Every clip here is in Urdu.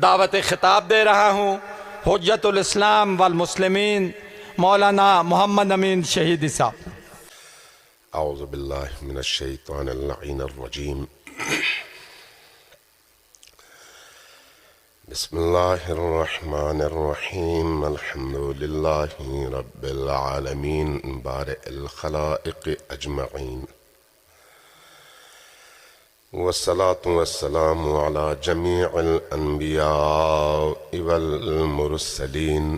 دعوت خطاب دے رہا ہوں حجت الاسلام والمسلمین مولانا محمد امین شہیدی صاحب۔ اعوذ باللہ من الشیطان اللعین الرجیم، بسم اللہ الرحمن الرحیم، الحمد للہ رب العالمین بارئ الخلائق اجمعین، والصلاة والسلام على جميع الأنبياء والمرسلين،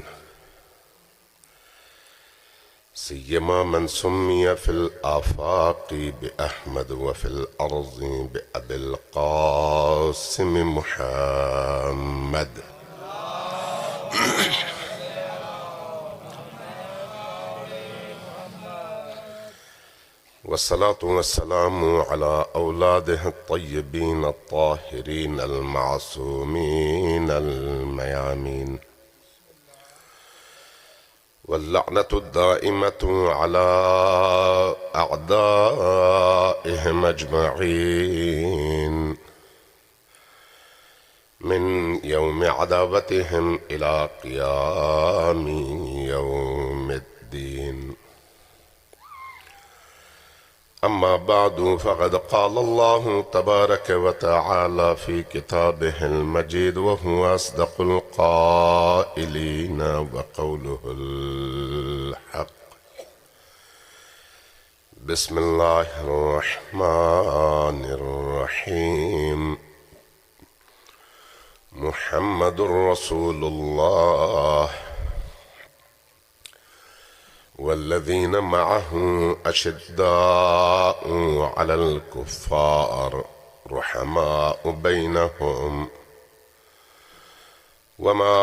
سيما من سمي في الآفاق بأحمد وفي الأرض بأبي القاسم محمد. والصلاة والسلام على أولاده الطيبين الطاهرين المعصومين الميامين، واللعنة الدائمة على أعدائهم أجمعين من يوم عداوتهم إلى قيام يوم الدين. أما بعد، فقد قال الله تبارك وتعالى في كتابه المجيد وهو أصدق القائلين وقوله الحق. بسم الله الرحمن الرحيم، محمد رسول الله والذين معه أشداء على الكفار رحماء بينهم، وما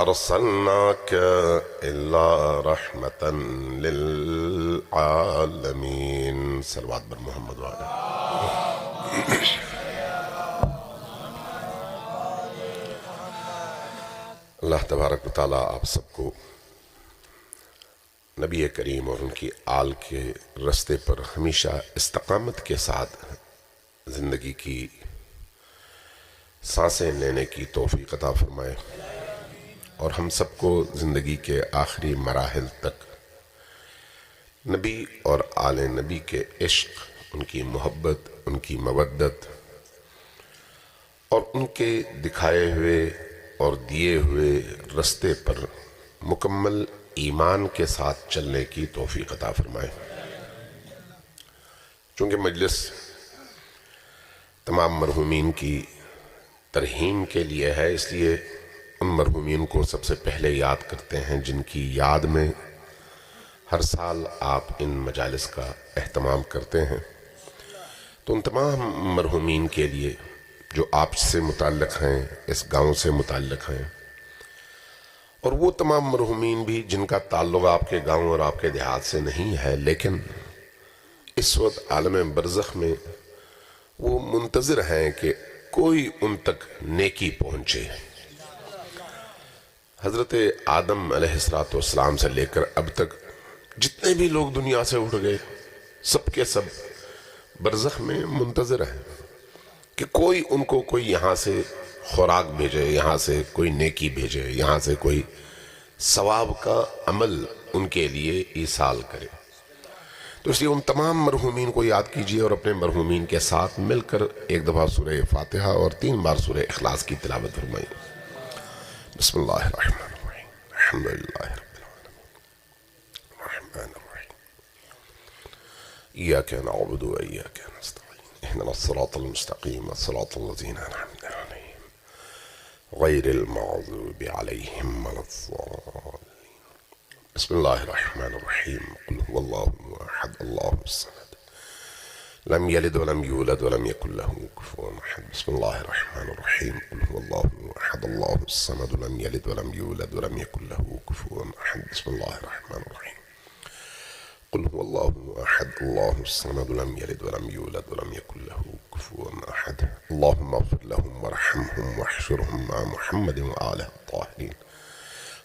أرسلناك إلا رحمة للعالمين. صلوات بر محمد وعلى اللہ تبارک و تعالیٰ آپ سب کو نبی کریم اور ان کی آل کے رستے پر ہمیشہ استقامت کے ساتھ زندگی کی سانسیں لینے کی توفیق عطا فرمائے، اور ہم سب کو زندگی کے آخری مراحل تک نبی اور آل نبی کے عشق، ان کی محبت، ان کی مودت اور ان کے دکھائے ہوئے اور دیے ہوئے رستے پر مکمل ایمان کے ساتھ چلنے کی توفیق عطا فرمائے۔ چونکہ مجلس تمام مرحومین کی ترحیم کے لیے ہے، اس لیے ان مرحومین کو سب سے پہلے یاد کرتے ہیں جن کی یاد میں ہر سال آپ ان مجالس کا اہتمام کرتے ہیں۔ تو ان تمام مرحومین کے لیے جو آپ سے متعلق ہیں، اس گاؤں سے متعلق ہیں، اور وہ تمام مرحومین بھی جن کا تعلق آپ کے گاؤں اور آپ کے دیہات سے نہیں ہے لیکن اس وقت عالم برزخ میں وہ منتظر ہیں کہ کوئی ان تک نیکی پہنچے۔ حضرت آدم علیہ السلام سے لے کر اب تک جتنے بھی لوگ دنیا سے اٹھ گئے، سب کے سب برزخ میں منتظر ہیں کہ کوئی ان کو کوئی یہاں سے خوراک بھیجے، یہاں سے کوئی نیکی بھیجے، یہاں سے کوئی ثواب کا عمل ان کے لیے ایصال کرے۔ تو اس لیے ان تمام مرحومین کو یاد کیجئے اور اپنے مرحومین کے ساتھ مل کر ایک دفعہ سورہ فاتحہ اور 3 بار سورہ اخلاص کی تلاوت فرمائیں۔ بسم اللہ الرحمن الرحیم، الحمدللہ رب العالمین، الرحمن الرحیم، ایاک نعبد و ایاک نستعین، اهدنا الصراط المستقیم صراط الذین انعمت علیہم غیر المغضوب علیہم ولا الضالین۔ بسم اللہ الرحمن الرحیم، قل هو اللہ احد اللہ الصمد لم یلد ولم یولد ولم یکن له کفوا احد۔ بسم اللہ الرحمن الرحیم، قل هو اللہ احد اللہ الصمد لم یلد ولم یولد ولم یکن له کفوا احد۔ بسم اللہ الرحمن الرحیم، قل هو الله أحد الله الصمد لم يلد ولم يولد ولم يكن له كفوا أحد۔ اللهم اغفر لهم وارحمهم واحشرهم مع محمد وآله الطاهرين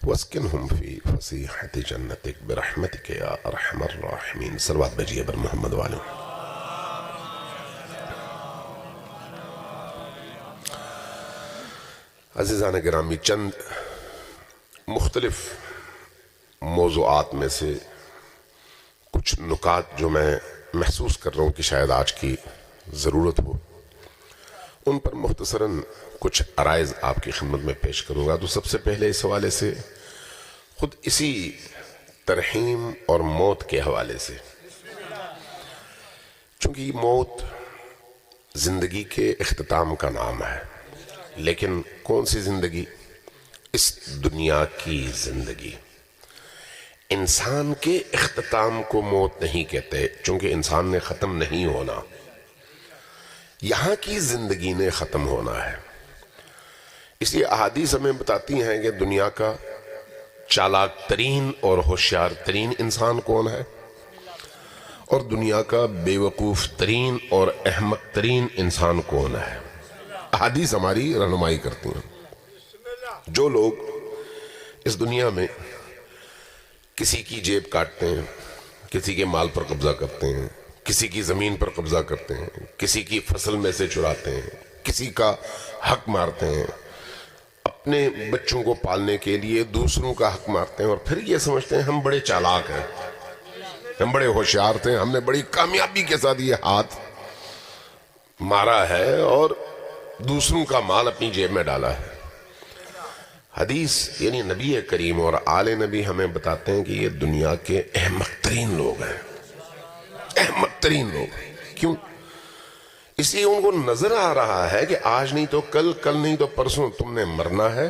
واسكنهم في فسيحة جنتك برحمتك يا أرحم الراحمين۔ صلوات بجیے بر محمد وآله۔ عزیزان گرامی، چند مختلف موضوعات میں سے کچھ نکات جو میں محسوس کر رہا ہوں کہ شاید آج کی ضرورت ہو، ان پر مختصراً کچھ عرائض آپ کی خدمت میں پیش کروں گا۔ تو سب سے پہلے اس حوالے سے خود اسی ترحیم اور موت کے حوالے سے، چونکہ یہ موت زندگی کے اختتام کا نام ہے، لیکن کون سی زندگی؟ اس دنیا کی زندگی۔ انسان کے اختتام کو موت نہیں کہتے، چونکہ انسان نے ختم نہیں ہونا، یہاں کی زندگی نے ختم ہونا ہے۔ اس لیے احادیث ہمیں بتاتی ہیں کہ دنیا کا چالاک ترین اور ہوشیار ترین انسان کون ہے، اور دنیا کا بے وقوف ترین اور احمق ترین انسان کون ہے۔ احادیث ہماری رہنمائی کرتی ہیں۔ جو لوگ اس دنیا میں کسی کی جیب کاٹتے ہیں، کسی کے مال پر قبضہ کرتے ہیں، کسی کی زمین پر قبضہ کرتے ہیں، کسی کی فصل میں سے چراتے ہیں، کسی کا حق مارتے ہیں، اپنے بچوں کو پالنے کے لیے دوسروں کا حق مارتے ہیں، اور پھر یہ سمجھتے ہیں ہم بڑے چالاک ہیں، ہم بڑے ہوشیار تھے، ہم نے بڑی کامیابی کے ساتھ یہ ہاتھ مارا ہے اور دوسروں کا مال اپنی جیب میں ڈالا ہے۔ حدیث یعنی نبی کریم اور آل نبی ہمیں بتاتے ہیں کہ یہ دنیا کے احمق ترین لوگ ہیں، احمق ترین لوگ۔ کیوں؟ اس لیے ان کو نظر آ رہا ہے کہ آج نہیں تو کل، کل نہیں تو پرسوں تم نے مرنا ہے،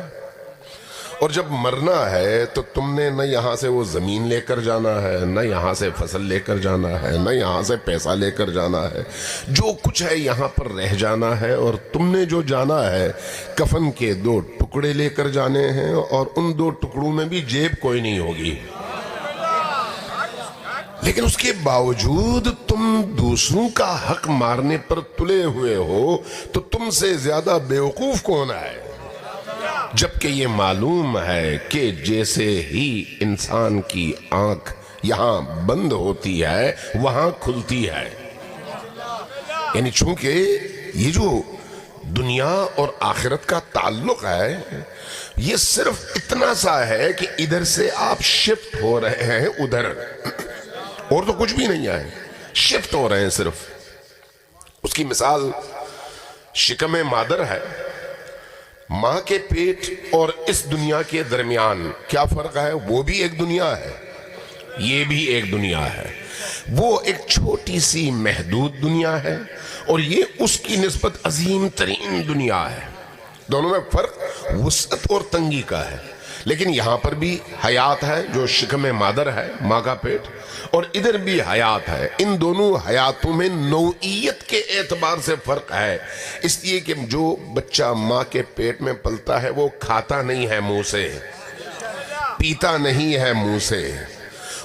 اور جب مرنا ہے تو تم نے نہ یہاں سے وہ زمین لے کر جانا ہے، نہ یہاں سے فصل لے کر جانا ہے، نہ یہاں سے پیسہ لے کر جانا ہے، جو کچھ ہے یہاں پر رہ جانا ہے، اور تم نے جو جانا ہے کفن کے 2 ٹکڑے لے کر جانے ہیں، اور ان 2 ٹکڑوں میں بھی جیب کوئی نہیں ہوگی۔ لیکن اس کے باوجود تم دوسروں کا حق مارنے پر تلے ہوئے ہو، تو تم سے زیادہ بیوقوف کون ہے؟ جبکہ یہ معلوم ہے کہ جیسے ہی انسان کی آنکھ یہاں بند ہوتی ہے وہاں کھلتی ہے، یعنی چونکہ یہ جو دنیا اور آخرت کا تعلق ہے یہ صرف اتنا سا ہے کہ ادھر سے آپ شفٹ ہو رہے ہیں ادھر، اور تو کچھ بھی نہیں ہے، شفٹ ہو رہے ہیں صرف۔ اس کی مثال شکم مادر ہے۔ ماں کے پیٹ اور اس دنیا کے درمیان کیا فرق ہے؟ وہ بھی ایک دنیا ہے، یہ بھی ایک دنیا ہے۔ وہ ایک چھوٹی سی محدود دنیا ہے، اور یہ اس کی نسبت عظیم ترین دنیا ہے۔ دونوں میں فرق وسعت اور تنگی کا ہے، لیکن یہاں پر بھی حیات ہے جو شکم مادر ہے، ماں کا پیٹ، اور ادھر بھی حیات ہے۔ ان دونوں حیاتوں میں نوعیت کے اعتبار سے فرق ہے، اس لیے کہ جو بچہ ماں کے پیٹ میں پلتا ہے وہ کھاتا نہیں ہے منہ سے، پیتا نہیں ہے منہ سے،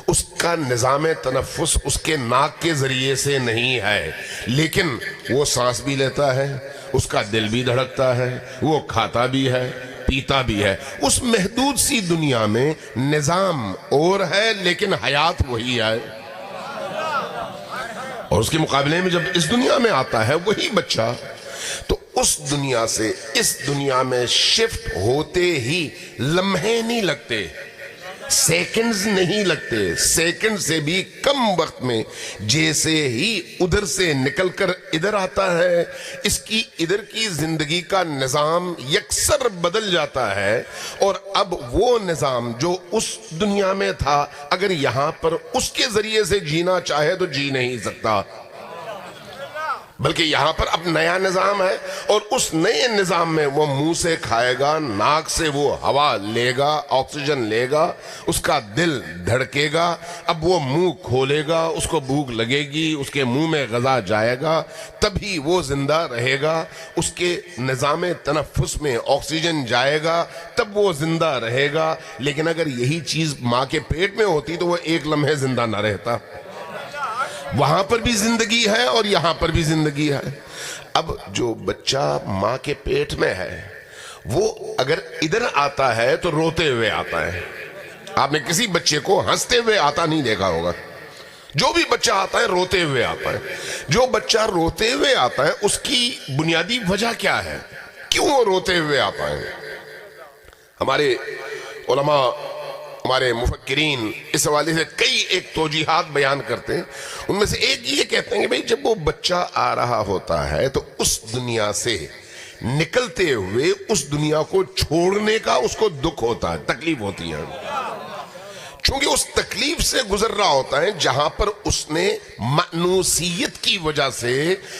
اس کا نظام تنفس اس کے ناک کے ذریعے سے نہیں ہے، لیکن وہ سانس بھی لیتا ہے، اس کا دل بھی دھڑکتا ہے، وہ کھاتا بھی ہے، پیتا بھی ہے۔ اس محدود سی دنیا میں نظام اور ہے لیکن حیات وہی ہے، اور اس کے مقابلے میں جب اس دنیا میں آتا ہے وہی بچہ، تو اس دنیا سے اس دنیا میں شفٹ ہوتے ہی لمحے نہیں لگتے، سیکنڈز نہیں لگتے، سیکنڈ سے بھی کم وقت میں جیسے ہی ادھر سے نکل کر ادھر آتا ہے، اس کی ادھر کی زندگی کا نظام یکسر بدل جاتا ہے، اور اب وہ نظام جو اس دنیا میں تھا اگر یہاں پر اس کے ذریعے سے جینا چاہے تو جی نہیں سکتا، بلکہ یہاں پر اب نیا نظام ہے، اور اس نئے نظام میں وہ منہ سے کھائے گا، ناک سے وہ ہوا لے گا، آکسیجن لے گا، اس کا دل دھڑکے گا، اب وہ منہ کھولے گا، اس کو بھوک لگے گی، اس کے منہ میں غذا جائے گا، تبھی وہ زندہ رہے گا، اس کے نظام تنفس میں آکسیجن جائے گا، تب وہ زندہ رہے گا۔ لیکن اگر یہی چیز ماں کے پیٹ میں ہوتی تو وہ ایک لمحے زندہ نہ رہتا۔ وہاں پر بھی زندگی ہے اور یہاں پر بھی زندگی ہے۔ اب جو بچہ ماں کے پیٹ میں ہے وہ اگر ادھر آتا ہے تو روتے ہوئے آتا ہے۔ آپ نے کسی بچے کو ہنستے ہوئے آتا نہیں دیکھا ہوگا، جو بھی بچہ آتا ہے روتے ہوئے آتا ہے۔ جو بچہ روتے ہوئے آتا ہے اس کی بنیادی وجہ کیا ہے؟ کیوں وہ روتے ہوئے آتا ہے؟ ہمارے علماء، ہمارے مفکرین اس حوالے سے کئی ایک توجیحات بیان کرتے ہیں. ان میں سے ایک یہ کہتے ہیں کہ بھئی جب وہ بچہ آ رہا ہوتا ہے تو اس دنیا سے نکلتے ہوئے اس دنیا کو چھوڑنے کا اس کو دکھ ہوتا ہے، تکلیف ہوتی ہے. چونکہ اس تکلیف سے گزر رہا ہوتا ہے جہاں پر اس نے مانوسیت کی وجہ سے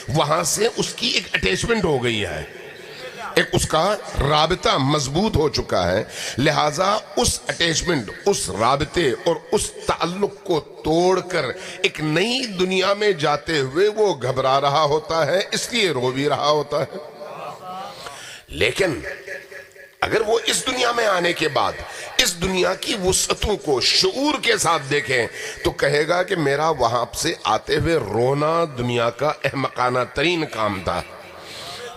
وہاں سے اس کی ایک اٹیچمنٹ ہو گئی ہے، ایک اس کا رابطہ مضبوط ہو چکا ہے. لہٰذا اس اٹیچمنٹ، اس رابطے اور اس تعلق کو توڑ کر ایک نئی دنیا میں جاتے ہوئے وہ گھبرا رہا ہوتا ہے، اس لیے رو بھی رہا ہوتا ہے. لیکن اگر وہ اس دنیا میں آنے کے بعد اس دنیا کی وسعتوں کو شعور کے ساتھ دیکھیں تو کہے گا کہ میرا وہاں سے آتے ہوئے رونا دنیا کا احمقانہ ترین کام تھا.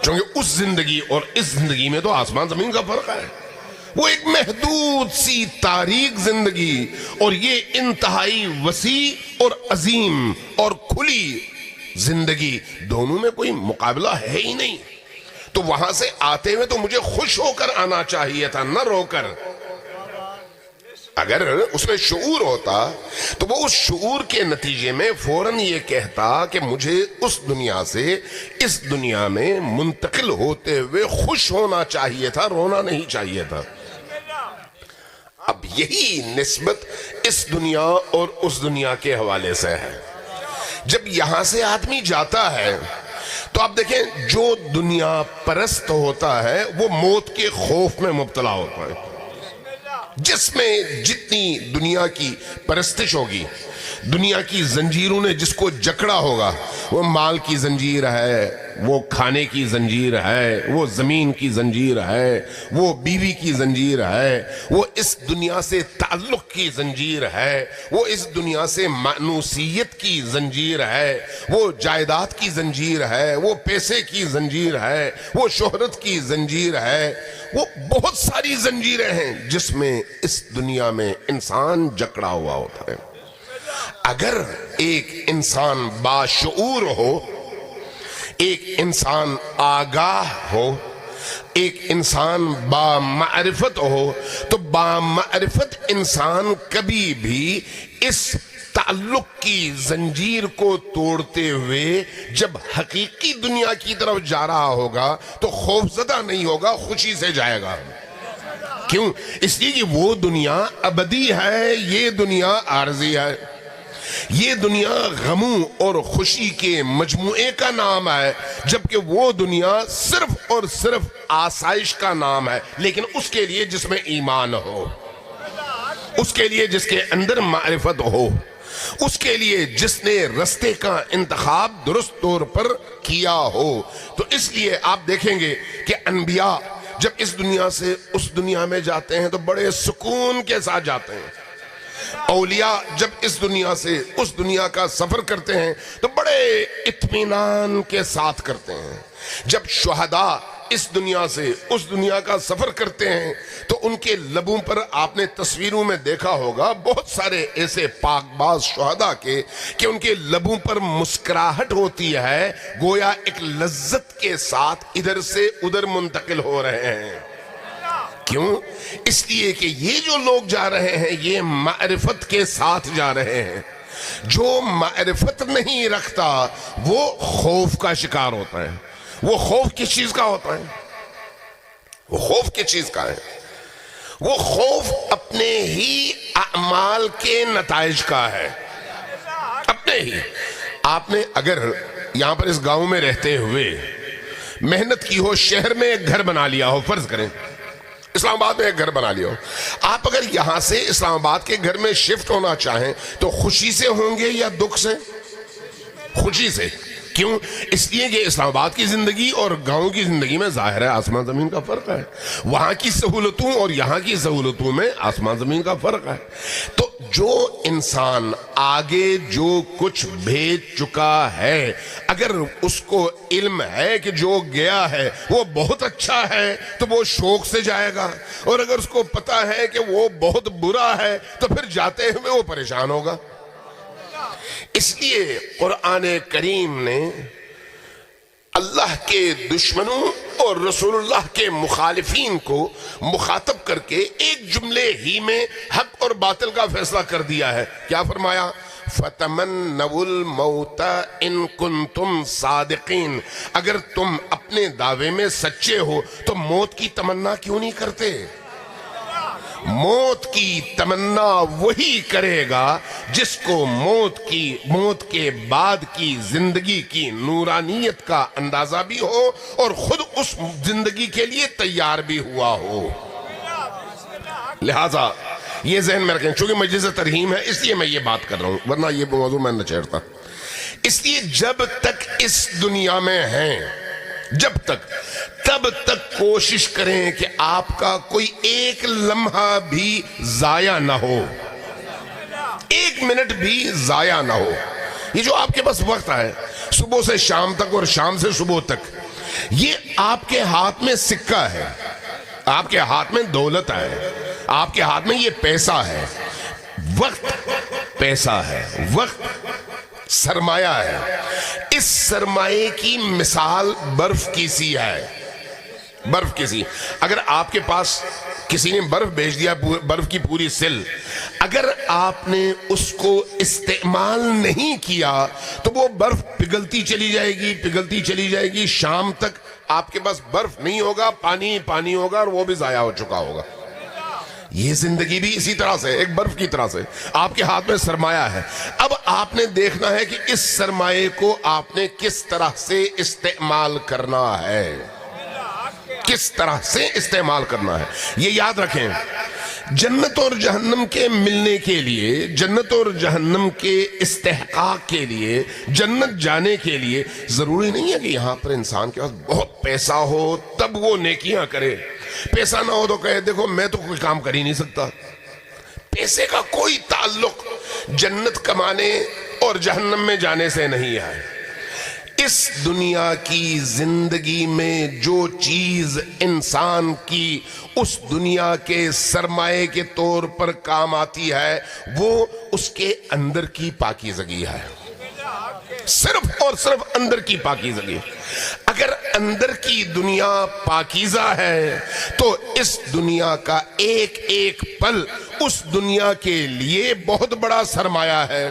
چونکہ اس زندگی اور اس زندگی میں تو آسمان زمین کا فرق ہے. وہ ایک محدود سی تاریک زندگی اور یہ انتہائی وسیع اور عظیم اور کھلی زندگی، دونوں میں کوئی مقابلہ ہے ہی نہیں. تو وہاں سے آتے ہوئے تو مجھے خوش ہو کر آنا چاہیے تھا، نہ رو کر. اگر اس میں شعور ہوتا تو وہ اس شعور کے نتیجے میں فوراً یہ کہتا کہ مجھے اس دنیا سے اس دنیا میں منتقل ہوتے ہوئے خوش ہونا چاہیے تھا، رونا نہیں چاہیے تھا. اب یہی نسبت اس دنیا اور اس دنیا کے حوالے سے ہے. جب یہاں سے آدمی جاتا ہے تو آپ دیکھیں جو دنیا پرست ہوتا ہے وہ موت کے خوف میں مبتلا ہوتا ہے. جس میں جتنی دنیا کی پرستش ہوگی، دنیا کی زنجیروں نے جس کو جکڑا ہوگا، وہ مال کی زنجیر ہے، وہ کھانے کی زنجیر ہے، وہ زمین کی زنجیر ہے، وہ بیوی کی زنجیر ہے، وہ اس دنیا سے تعلق کی زنجیر ہے، وہ اس دنیا سے مانوسیت کی زنجیر ہے، وہ جائیداد کی زنجیر ہے، وہ پیسے کی زنجیر ہے، وہ شہرت کی زنجیر ہے. وہ بہت ساری زنجیریں ہیں جس میں اس دنیا میں انسان جکڑا ہوا ہوتا ہے. اگر ایک انسان باشعور ہو، ایک انسان آگاہ ہو، ایک انسان بامعرفت ہو تو بامعرفت انسان کبھی بھی اس تعلق کی زنجیر کو توڑتے ہوئے جب حقیقی دنیا کی طرف جا رہا ہوگا تو خوف زدہ نہیں ہوگا، خوشی سے جائے گا. کیوں؟ اس لیے کہ وہ دنیا ابدی ہے، یہ دنیا عارضی ہے. یہ دنیا غموں اور خوشی کے مجموعے کا نام ہے، جبکہ وہ دنیا صرف اور صرف آسائش کا نام ہے. لیکن اس کے لیے جس میں ایمان ہو، اس کے لیے جس کے اندر معرفت ہو، اس کے لیے جس نے رستے کا انتخاب درست طور پر کیا ہو. تو اس لیے آپ دیکھیں گے کہ انبیاء جب اس دنیا سے اس دنیا میں جاتے ہیں تو بڑے سکون کے ساتھ جاتے ہیں. اولیاء جب اس دنیا سے اس دنیا کا سفر کرتے ہیں تو بڑے اطمینان کے ساتھ کرتے ہیں. جب شہداء اس دنیا سے اس دنیا کا سفر کرتے ہیں تو ان کے لبوں پر آپ نے تصویروں میں دیکھا ہوگا بہت سارے ایسے پاک باز شہداء کے کہ ان کے لبوں پر مسکراہٹ ہوتی ہے، گویا ایک لذت کے ساتھ ادھر سے ادھر منتقل ہو رہے ہیں. کیوں؟ اس لیے کہ یہ جو لوگ جا رہے ہیں یہ معرفت کے ساتھ جا رہے ہیں. جو معرفت نہیں رکھتا وہ خوف کا شکار ہوتا ہے. وہ خوف کس چیز کا ہوتا ہے؟ وہ خوف کس چیز کا ہے؟ وہ خوف اپنے ہی اعمال کے نتائج کا ہے، اپنے ہی. آپ نے اگر یہاں پر اس گاؤں میں رہتے ہوئے محنت کی ہو، شہر میں ایک گھر بنا لیا ہو، فرض کریں اسلام آباد میں ایک گھر بنا لیا ہو، آپ اگر یہاں سے اسلام آباد کے گھر میں شفٹ ہونا چاہیں تو خوشی سے ہوں گے یا دکھ سے؟ خوشی سے. کیوں؟ اس لیے کہ اسلام آباد کی زندگی اور گاؤں کی زندگی میں ظاہر ہے آسمان زمین کا فرق ہے. وہاں کی سہولتوں اور یہاں کی سہولتوں میں آسمان زمین کا فرق ہے. تو جو انسان آگے جو کچھ بھیج چکا ہے، اگر اس کو علم ہے کہ جو گیا ہے وہ بہت اچھا ہے تو وہ شوق سے جائے گا، اور اگر اس کو پتا ہے کہ وہ بہت برا ہے تو پھر جاتے ہوئے وہ پریشان ہوگا. اس لیے قرآن کریم نے اللہ کے دشمنوں اور رسول اللہ کے مخالفین کو مخاطب کر کے ایک جملے ہی میں حق اور باطل کا فیصلہ کر دیا ہے. کیا فرمایا؟ فَتَمَنَّوُا الْمَوْتَ إِن كُنتُمْ صَادِقِينَ. اگر تم اپنے دعوے میں سچے ہو تو موت کی تمنا کیوں نہیں کرتے؟ موت کی تمنا وہی کرے گا جس کو موت کے بعد کی زندگی کی نورانیت کا اندازہ بھی ہو اور خود اس زندگی کے لیے تیار بھی ہوا ہو. لہذا یہ ذہن میں رکھیں، چونکہ مجلس ترہیم ہے اس لیے میں یہ بات کر رہا ہوں، ورنہ یہ موضوع میں نہ چھیڑتا. اس لیے جب تک اس دنیا میں ہیں، تب تک کوشش کریں کہ آپ کا کوئی ایک لمحہ بھی ضائع نہ ہو، ایک منٹ بھی ضائع نہ ہو. یہ جو آپ کے پاس وقت ہے صبح سے شام تک اور شام سے صبح تک، یہ آپ کے ہاتھ میں سکہ ہے، آپ کے ہاتھ میں دولت ہے، آپ کے ہاتھ میں یہ پیسہ ہے. وقت پیسہ ہے، وقت سرمایہ ہے. اس سرمایہ کی مثال برف کی سی ہے. برف کی سی، اگر آپ کے پاس کسی نے برف بھیج دیا، برف کی پوری سل، اگر آپ نے اس کو استعمال نہیں کیا تو وہ برف پگھلتی چلی جائے گی، شام تک آپ کے پاس برف نہیں ہوگا، پانی ہوگا اور وہ بھی ضائع ہو چکا ہوگا. یہ زندگی بھی اسی طرح سے، ایک برف کی طرح سے آپ کے ہاتھ میں سرمایہ ہے. اب آپ نے دیکھنا ہے کہ اس سرمایہ کو آپ نے کس طرح سے استعمال کرنا ہے، کس طرح سے استعمال کرنا ہے. یہ یاد رکھیں، جنت اور جہنم کے ملنے کے لیے، جنت اور جہنم کے استحقاق کے لیے، جنت جانے کے لیے ضروری نہیں ہے کہ یہاں پر انسان کے پاس بہت پیسہ ہو تب وہ نیکیاں کرے. پیسہ نہ ہو تو کہے دیکھو میں تو کوئی کام کر ہی نہیں سکتا. پیسے کا کوئی تعلق جنت کمانے اور جہنم میں جانے سے نہیں ہے. اس دنیا کی زندگی میں جو چیز انسان کی اس دنیا کے سرمایہ کے طور پر کام آتی ہے وہ اس کے اندر کی پاکیزگی ہے، صرف اور صرف اندر کی پاکیزگی. اگر اندر کی دنیا پاکیزہ ہے تو اس دنیا کا ایک ایک پل اس دنیا کے لیے بہت بڑا سرمایہ ہے.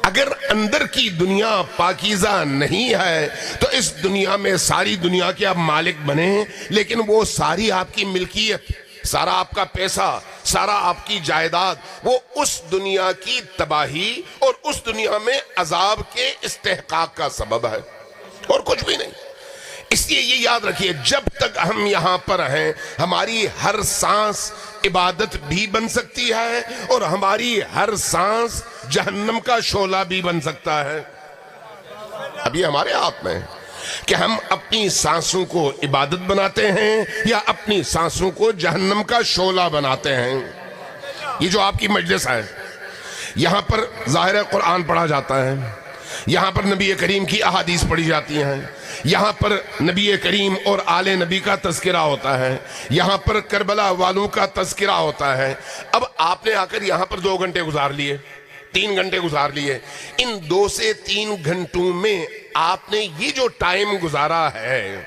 اگر اندر کی دنیا پاکیزہ نہیں ہے تو اس دنیا میں ساری دنیا کے آپ مالک بنیں لیکن وہ ساری آپ کی ملکیت، سارا آپ کا پیسہ، سارا آپ کی جائیداد، وہ اس دنیا کی تباہی اور اس دنیا میں عذاب کے استحقاق کا سبب ہے اور کچھ بھی نہیں. اس لیے یہ یاد رکھیے، جب تک ہم یہاں پر ہیں ہماری ہر سانس عبادت بھی بن سکتی ہے اور ہماری ہر سانس جہنم کا شعلہ بھی بن سکتا ہے. اب یہ ہمارے ہاتھ میں ہے کہ ہم اپنی سانسوں کو عبادت بناتے ہیں یا اپنی سانسوں کو جہنم کا شعلہ بناتے ہیں. یہ جو آپ کی مجلس ہے، یہاں پر ظاہر قرآن پڑھا جاتا ہے، یہاں پر نبی کریم کی احادیث پڑھی جاتی ہیں، یہاں پر نبی کریم اور آل نبی کا تذکرہ ہوتا ہے، یہاں پر کربلا والوں کا تذکرہ ہوتا ہے. اب آپ نے آ کر یہاں پر 2 گھنٹے گزار لیے، 3 گھنٹے گزار لیے. ان 2 سے 3 گھنٹوں میں آپ نے یہ جو ٹائم گزارا ہے،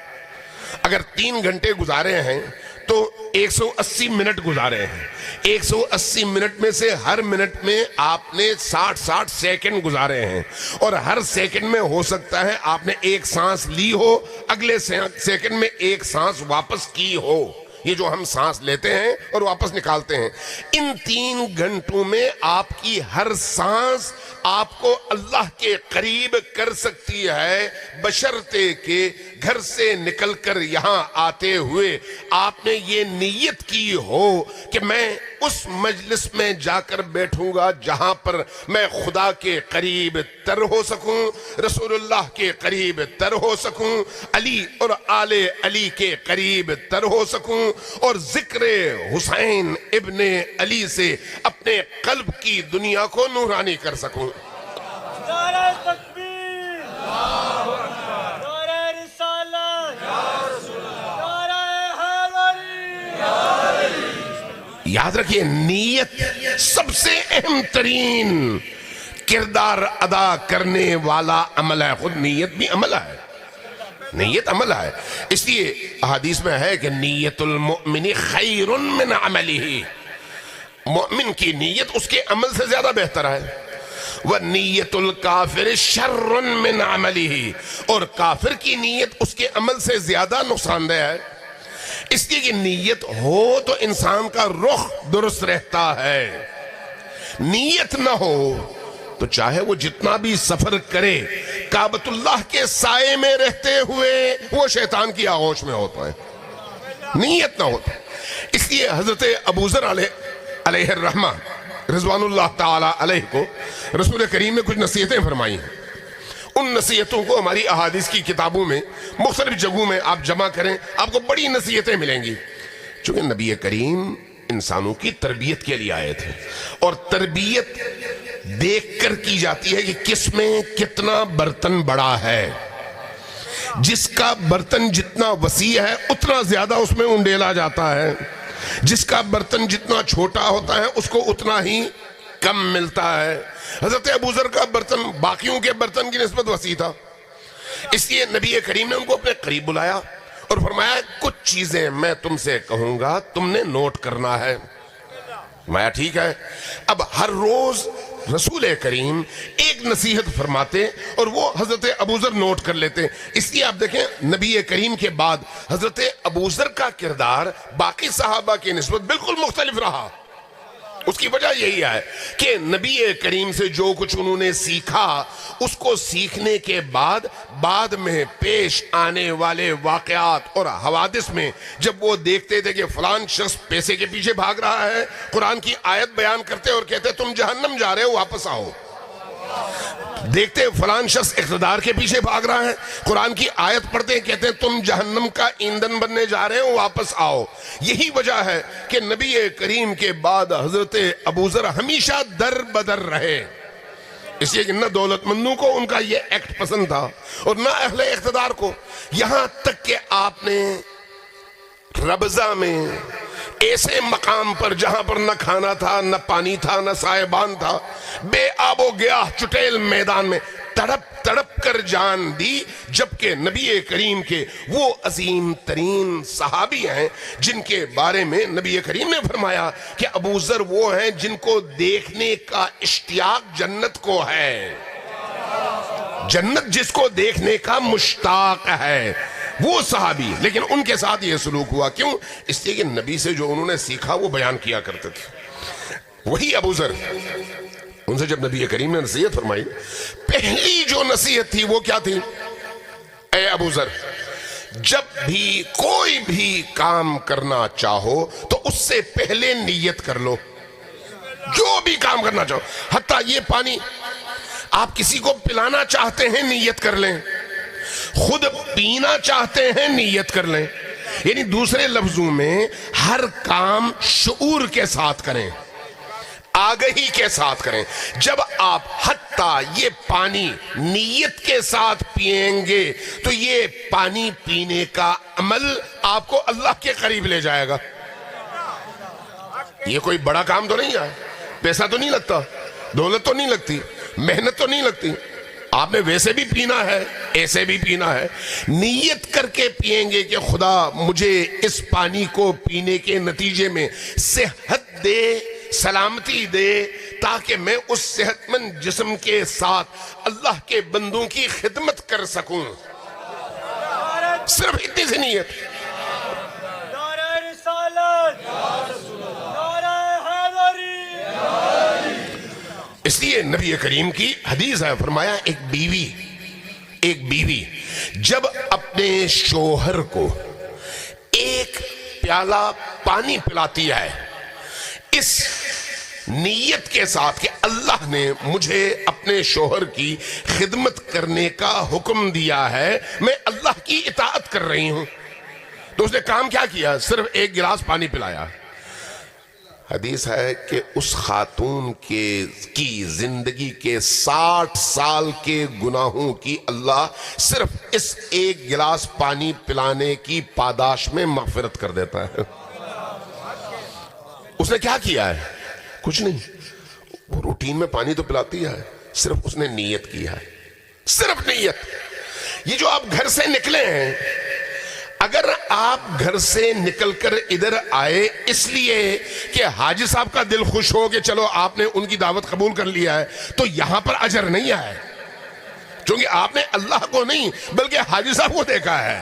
اگر 3 گھنٹے گزارے ہیں تو 180 منٹ گزارے ہیں. 180 منٹ میں سے ہر منٹ میں آپ نے 60 سیکنڈ گزارے ہیں اور ہر سیکنڈ میں ہو سکتا ہے آپ نے ایک سانس لی ہو، اگلے سیکنڈ میں ایک سانس واپس کی ہو. یہ جو ہم سانس لیتے ہیں اور واپس نکالتے ہیں، ان 3 گھنٹوں میں آپ کی ہر سانس آپ کو اللہ کے قریب کر سکتی ہے، بشرطے کہ گھر سے نکل کر یہاں آتے ہوئے آپ نے یہ نیت کی ہو کہ میں اس مجلس میں جا کر بیٹھوں گا جہاں پر میں خدا کے قریب تر ہو سکوں، رسول اللہ کے قریب تر ہو سکوں، علی اور آل علی کے قریب تر ہو سکوں اور ذکر حسین ابن علی سے اپنے قلب کی دنیا کو نورانی کر سکوں. نعرہ تکبیر، نعرہ رسالت، نعرہ حیدری. یاد رکھیے، نیت سب سے اہم ترین کردار ادا کرنے والا عمل ہے. خود نیت بھی عمل ہے. نیت عمل ہے، اس لیے احادیث میں ہے کہ نیت المؤمن خیر من عملہ، مومن کی نیت اس کے عمل سے زیادہ بہتر ہے، وَنِيَّةُ الْكَافِرِ شَرٌّ مِّنْ عَمَلِهِ، اور کافر کی نیت اس کے عمل سے زیادہ نقصان دہ ہے۔ اس لیے کہ نیت ہو تو انسان کا رخ درست رہتا ہے، نیت نہ ہو تو چاہے وہ جتنا بھی سفر کرے کعبۃ اللہ کے سائے میں رہتے ہوئے وہ شیطان کی آغوش میں ہوتا ہے، نیت نہ ہوتا۔ اس لیے حضرت ابوذر علیہ الرحمہ رضوان اللہ تعالی علیہ کو رسول کریم نے کچھ نصیحتیں فرمائی ہیں، ان نصیحتوں کو ہماری احادیث کی کتابوں میں مختلف جگہوں میں آپ جمع کریں، آپ کو بڑی نصیحتیں ملیں گی، چونکہ نبی کریم انسانوں کی تربیت کے لیے آئے تھے، اور تربیت دیکھ کر کی جاتی ہے کہ کس میں کتنا برتن بڑا ہے، جس کا برتن جتنا وسیع ہے اتنا زیادہ اس میں انڈیلا جاتا ہے، جس کا برتن جتنا چھوٹا ہوتا ہے اس کو اتنا ہی کم ملتا ہے۔ حضرت ابوذر کا برتن باقیوں کے برتن کی نسبت وسیع تھا، اس لیے نبی کریم نے ان کو اپنے قریب بلایا اور فرمایا کچھ چیزیں میں تم سے کہوں گا، تم نے نوٹ کرنا ہے۔ فرمایا ٹھیک ہے۔ اب ہر روز رسول کریم ایک نصیحت فرماتے اور وہ حضرت ابوذر نوٹ کر لیتے، اس لیے آپ دیکھیں نبی کریم کے بعد حضرت ابوذر کا کردار باقی صحابہ کی نسبت بالکل مختلف رہا۔ اس کی وجہ یہی ہے کہ نبی کریم سے جو کچھ انہوں نے سیکھا اس کو سیکھنے کے بعد میں پیش آنے والے واقعات اور حوادث میں جب وہ دیکھتے تھے کہ فلان شخص پیسے کے پیچھے بھاگ رہا ہے، قرآن کی آیت بیان کرتے اور کہتے تم جہنم جا رہے ہو واپس آؤ، دیکھتے فلان شخص اقتدار کے پیچھے بھاگ رہا ہے، قرآن کی آیت پڑھتے کہتے ہیں تم جہنم کا ایندھن بننے جا رہے ہو واپس آؤ۔ یہی وجہ ہے کہ نبی کریم کے بعد حضرت ابوذر ہمیشہ در بدر رہے، اس لیے کہ نہ دولت مندوں کو ان کا یہ ایکٹ پسند تھا اور نہ اہل اقتدار کو، یہاں تک کہ آپ نے ربضہ میں ایسے مقام پر جہاں پر نہ کھانا تھا، نہ پانی تھا، نہ سائبان تھا، بے آب و گیاہ چٹیل میدان میں تڑپ تڑپ کر جان دی، جبکہ نبی کریم کے وہ عظیم ترین صحابی ہیں جن کے بارے میں نبی کریم نے فرمایا کہ ابوذر وہ ہیں جن کو دیکھنے کا اشتیاق جنت کو ہے، جنت جس کو دیکھنے کا مشتاق ہے وہ صحابی، لیکن ان کے ساتھ یہ سلوک ہوا، کیوں؟ اس لیے کہ نبی سے جو انہوں نے سیکھا وہ بیان کیا کرتے تھے۔ وہی ابوذر، ان سے جب نبی کریم نے نصیحت فرمائی، پہلی جو نصیحت تھی وہ کیا تھی؟ اے ابوذر، جب بھی کوئی بھی کام کرنا چاہو تو اس سے پہلے نیت کر لو، جو بھی کام کرنا چاہو، حتیٰ یہ پانی آپ کسی کو پلانا چاہتے ہیں نیت کر لیں، خود پینا چاہتے ہیں نیت کر لیں، یعنی دوسرے لفظوں میں ہر کام شعور کے ساتھ کریں، آگہی کے ساتھ کریں۔ جب آپ حتیٰ یہ پانی نیت کے ساتھ پئیں گے تو یہ پانی پینے کا عمل آپ کو اللہ کے قریب لے جائے گا۔ یہ کوئی بڑا کام تو نہیں ہے، پیسہ تو نہیں لگتا، دولت تو نہیں لگتی، محنت تو نہیں لگتی، آپ نے ویسے بھی پینا ہے ایسے بھی پینا ہے، نیت کر کے پئیں گے کہ خدا مجھے اس پانی کو پینے کے نتیجے میں صحت دے، سلامتی دے، تاکہ میں اس صحت مند جسم کے ساتھ اللہ کے بندوں کی خدمت کر سکوں، صرف اتنی سی نیت۔ نعرہ رسالت، نعرہ حیدری۔ اس لیے نبی کریم کی حدیث ہے، فرمایا ایک بیوی جب اپنے شوہر کو ایک پیالہ پانی پلاتی ہے اس نیت کے ساتھ کہ اللہ نے مجھے اپنے شوہر کی خدمت کرنے کا حکم دیا ہے، میں اللہ کی اطاعت کر رہی ہوں، تو اس نے کام کیا کیا؟ صرف ایک گلاس پانی پلایا۔ حدیث ہے کہ اس خاتون کی زندگی کے 60 سال کے گناہوں کی اللہ صرف اس ایک گلاس پانی پلانے کی پاداش میں مغفرت کر دیتا ہے۔ اس نے کیا کیا ہے؟ کچھ نہیں، وہ روٹین میں پانی تو پلاتی ہے، صرف اس نے نیت کی ہے، صرف نیت۔ یہ جو آپ گھر سے نکلے ہیں، اگر آپ گھر سے نکل کر ادھر آئے اس لیے کہ حاجی صاحب کا دل خوش ہو کہ چلو آپ نے ان کی دعوت قبول کر لیا ہے، تو یہاں پر اجر نہیں آئے، چونکہ آپ نے اللہ کو نہیں بلکہ حاجی صاحب کو دیکھا ہے۔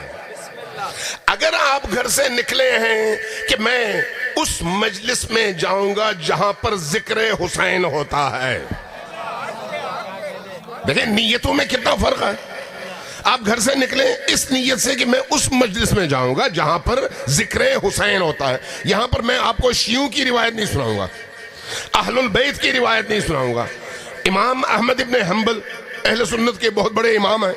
اگر آپ گھر سے نکلے ہیں کہ میں اس مجلس میں جاؤں گا جہاں پر ذکر حسین ہوتا ہے، دیکھیں نیتوں میں کتنا فرق ہے۔ آپ گھر سے نکلیں اس نیت سے کہ میں اس مجلس میں جاؤں گا جہاں پر ذکر حسین ہوتا ہے۔ یہاں پر میں آپ کو شیعوں کی روایت نہیں سناؤں گا، اہل البیت کی روایت نہیں سناؤں گا۔ امام احمد ابن حنبل اہل سنت کے بہت بڑے امام ہیں،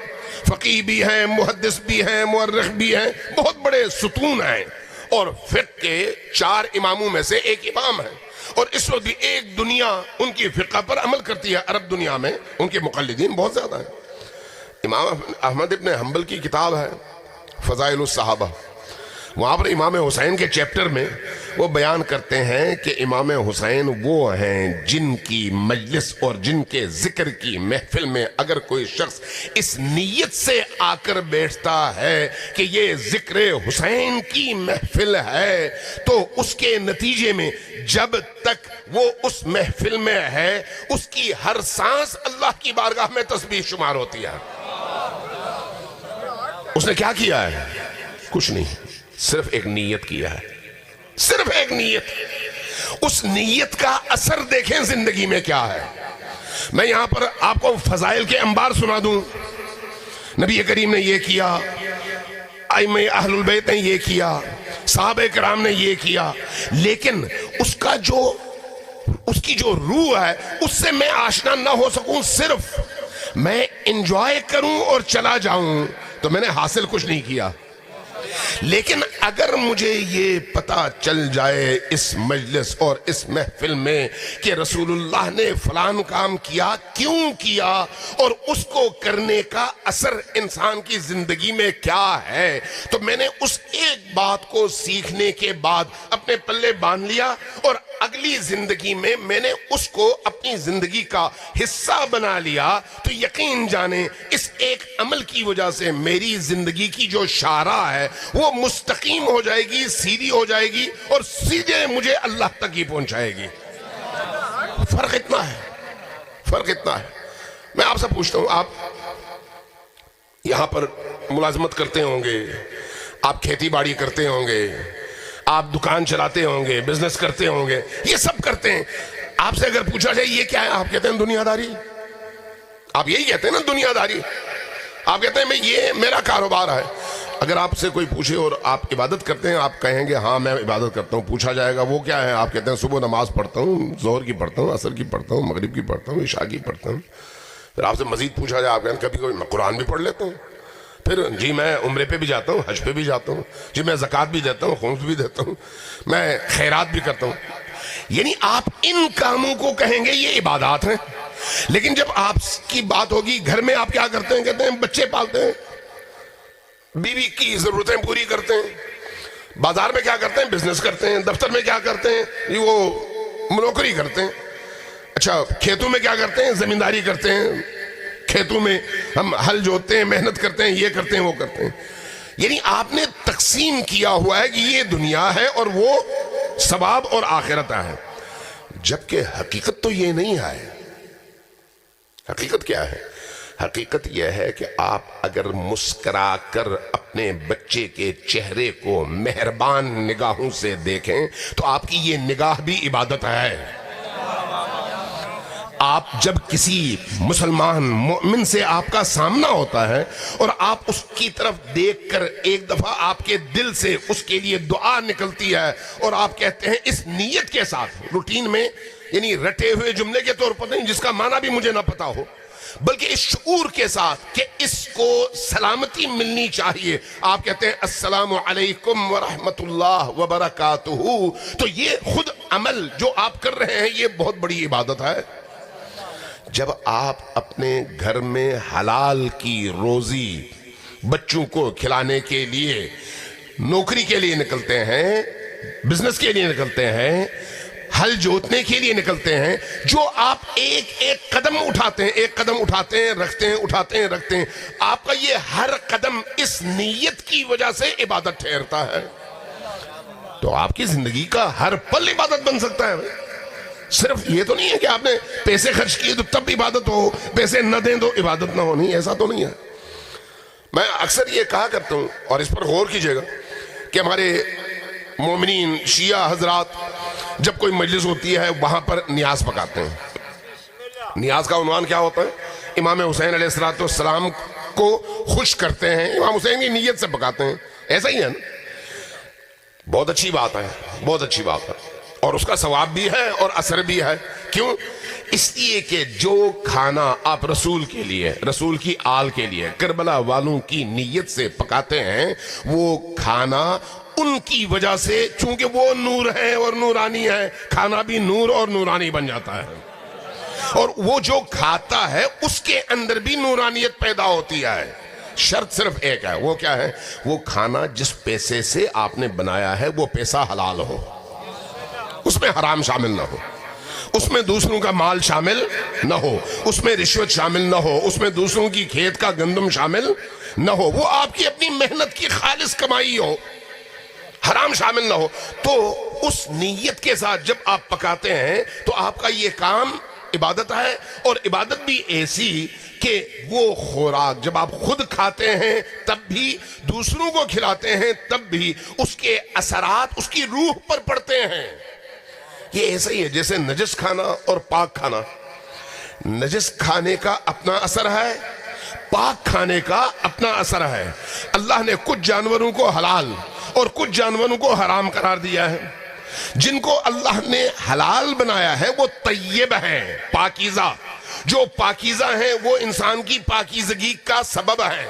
فقیہ بھی ہیں، محدث بھی ہیں، مورخ بھی ہیں، بہت بڑے ستون ہیں، اور فقہ کے 4 اماموں میں سے ایک امام ہیں، اور اس وقت بھی ایک دنیا ان کی فقہ پر عمل کرتی ہے۔ عرب دنیا میں ان کے مقلدین بہت زیادہ ہیں۔ امام احمد ابن حنبل کی کتاب ہے فضائل الصحابہ، وہاں پر امام حسین کے چیپٹر میں وہ بیان کرتے ہیں کہ امام حسین وہ ہیں جن کی مجلس اور جن کے ذکر کی محفل میں اگر کوئی شخص اس نیت سے آ کر بیٹھتا ہے کہ یہ ذکر حسین کی محفل ہے، تو اس کے نتیجے میں جب تک وہ اس محفل میں ہے اس کی ہر سانس اللہ کی بارگاہ میں تسبیح شمار ہوتی ہے۔ اس نے کیا کیا ہے؟ کچھ نہیں، صرف ایک نیت کیا ہے، صرف ایک نیت۔ اس نیت کا اثر دیکھیں زندگی میں کیا ہے۔ میں یہاں پر آپ کو فضائل کے انبار سنا دوں، نبی کریم نے یہ کیا، ائمہ اہل البیت نے یہ کیا، صحابہ کرام نے یہ کیا، لیکن اس کی جو روح ہے اس سے میں آشنا نہ ہو سکوں، صرف میں انجوائے کروں اور چلا جاؤں، تو میں نے حاصل کچھ نہیں کیا۔ لیکن اگر مجھے یہ پتا چل جائے اس مجلس اور اس محفل میں کہ رسول اللہ نے فلان کام کیا، کیوں کیا، اور اس کو کرنے کا اثر انسان کی زندگی میں کیا ہے، تو میں نے اس ایک بات کو سیکھنے کے بعد اپنے پلے باندھ لیا، اور اگلی زندگی میں میں نے اس کو اپنی زندگی کا حصہ بنا لیا، تو یقین جانیں اس ایک عمل کی وجہ سے میری زندگی کی جو شاہراہ ہے وہ مستقیم ہو جائے گی، سیدھی ہو جائے گی، اور سیدھے مجھے اللہ تک ہی پہنچائے گی۔ فرق اتنا ہے، فرق اتنا ہے۔ میں آپ سے پوچھتا ہوں، آپ یہاں پر ملازمت کرتے ہوں گے، آپ کھیتی باڑی کرتے ہوں گے، آپ دکان چلاتے ہوں گے، بزنس کرتے ہوں گے، یہ سب کرتے ہیں۔ آپ سے اگر پوچھا جائے یہ کیا ہے، آپ کہتے ہیں دنیا داری۔ آپ یہی کہتے ہیں نا، دنیا داری۔ آپ کہتے ہیں یہ میرا کاروبار ہے۔ اگر آپ سے کوئی پوچھے اور آپ عبادت کرتے ہیں، آپ کہیں گے ہاں میں عبادت کرتا ہوں، پوچھا جائے گا وہ کیا ہے، آپ کہتے ہیں صبح نماز پڑھتا ہوں، ظہر کی پڑھتا ہوں، عصر کی پڑھتا ہوں، مغرب کی پڑھتا ہوں، عشاء کی پڑھتا ہوں۔ پھر آپ سے مزید پوچھا جائے، آپ کہیں کبھی کوئی میں قرآن بھی پڑھ لیتا ہوں، پھر جی میں عمرے پہ بھی جاتا ہوں، حج پہ بھی جاتا ہوں، جی میں زکوٰۃ بھی دیتا ہوں، خمس بھی دیتا ہوں، میں خیرات بھی کرتا ہوں۔ یعنی آپ ان کاموں کو کہیں گے یہ عبادات ہیں، لیکن جب آپ کی بات ہوگی گھر میں آپ کیا کرتے ہیں، کہتے ہیں بچے پالتے ہیں، بیوی کی ضرورتیں پوری کرتے ہیں، بازار میں کیا کرتے ہیں، بزنس کرتے ہیں، دفتر میں کیا کرتے ہیں، وہ نوکری کرتے ہیں، اچھا کھیتوں میں کیا کرتے ہیں، زمینداری کرتے ہیں، کھیتوں میں ہم ہل جوتتے ہیں، محنت کرتے ہیں، یہ کرتے ہیں، وہ کرتے ہیں۔ یعنی آپ نے تقسیم کیا ہوا ہے کہ یہ دنیا ہے اور وہ ثواب اور آخرت ہے، جبکہ حقیقت تو یہ نہیں ہے۔ حقیقت کیا ہے؟ حقیقت یہ ہے کہ آپ اگر مسکرا کر اپنے بچے کے چہرے کو مہربان نگاہوں سے دیکھیں تو آپ کی یہ نگاہ بھی عبادت ہے۔ آپ جب کسی مسلمان مومن سے آپ کا سامنا ہوتا ہے اور آپ اس کی طرف دیکھ کر ایک دفعہ آپ کے دل سے اس کے لیے دعا نکلتی ہے اور آپ کہتے ہیں اس نیت کے ساتھ، روٹین میں یعنی رٹے ہوئے جملے کے طور پر نہیں جس کا معنی بھی مجھے نہ پتا ہو، بلکہ اس شعور کے ساتھ کہ اس کو سلامتی ملنی چاہیے، آپ کہتے ہیں السلام علیکم ورحمت اللہ وبرکاتہ، تو یہ خود عمل جو آپ کر رہے ہیں یہ بہت بڑی عبادت ہے۔ جب آپ اپنے گھر میں حلال کی روزی بچوں کو کھلانے کے لیے، نوکری کے لیے نکلتے ہیں، بزنس کے لیے نکلتے ہیں، ہل جوتنے کے لیے نکلتے ہیں، جو آپ ایک ایک قدم اٹھاتے ہیں، ایک قدم اٹھاتے ہیں، رکھتے ہیں، اٹھاتے ہیں، رکھتے ہیں، آپ کا یہ ہر قدم اس نیت کی وجہ سے عبادت ٹھہرتا ہے. تو آپ کی زندگی کا ہر پل عبادت بن سکتا ہے. صرف یہ تو نہیں ہے کہ آپ نے پیسے خرچ کیے تو تب عبادت ہو، پیسے نہ دیں تو عبادت نہ ہو. نہیں، ایسا تو نہیں ہے. میں اکثر یہ کہا کرتا ہوں، اور اس پر غور کیجئے گا، کہ ہمارے مومنین شیعہ حضرات جب کوئی مجلس ہوتی ہے وہاں پر نیاز پکاتے ہیں. نیاز کا عنوان کیا ہوتا ہے؟ امام حسین علیہ السلام کو خوش کرتے ہیں، امام حسین کی نیت سے پکاتے ہیں. ایسا ہی ہے نا؟ بہت اچھی بات ہے، بہت اچھی بات ہے، اور اس کا ثواب بھی ہے اور اثر بھی ہے. کیوں؟ اس لیے کہ جو کھانا آپ رسول کے لیے، رسول کی آل کے لیے، کربلا والوں کی نیت سے پکاتے ہیں، وہ کھانا ان کی وجہ سے، چونکہ وہ نور ہے اور نورانی ہے، کھانا بھی نور اور نورانی بن جاتا ہے. اور وہ جو کھاتا ہے اس کے اندر بھی نورانیت پیدا ہوتی ہے. شرط صرف ایک ہے، وہ کیا ہے؟ وہ کھانا جس پیسے سے آپ نے بنایا ہے وہ پیسہ حلال ہو، اس میں حرام شامل نہ ہو، اس میں دوسروں کا مال شامل نہ ہو، اس میں رشوت شامل نہ ہو، اس میں دوسروں کی کھیت کا گندم شامل نہ ہو، وہ آپ کی اپنی محنت کی خالص کمائی ہو، حرام شامل نہ ہو. تو اس نیت کے ساتھ جب آپ پکاتے ہیں تو آپ کا یہ کام عبادت ہے. اور عبادت بھی ایسی کہ وہ خوراک جب آپ خود کھاتے ہیں تب بھی، دوسروں کو کھلاتے ہیں تب بھی، اس کے اثرات اس کی روح پر پڑتے ہیں. یہ ایسا ہی ہے جیسے نجس کھانا اور پاک کھانا. نجس کھانے کا اپنا اثر ہے، پاک کھانے کا اپنا اثر ہے. اللہ نے کچھ جانوروں کو حلال اور کچھ جانوروں کو حرام قرار دیا ہے. جن کو اللہ نے حلال بنایا ہے وہ طیب ہیں، پاکیزہ. جو پاکیزہ ہیں وہ انسان کی پاکیزگی کا سبب ہے.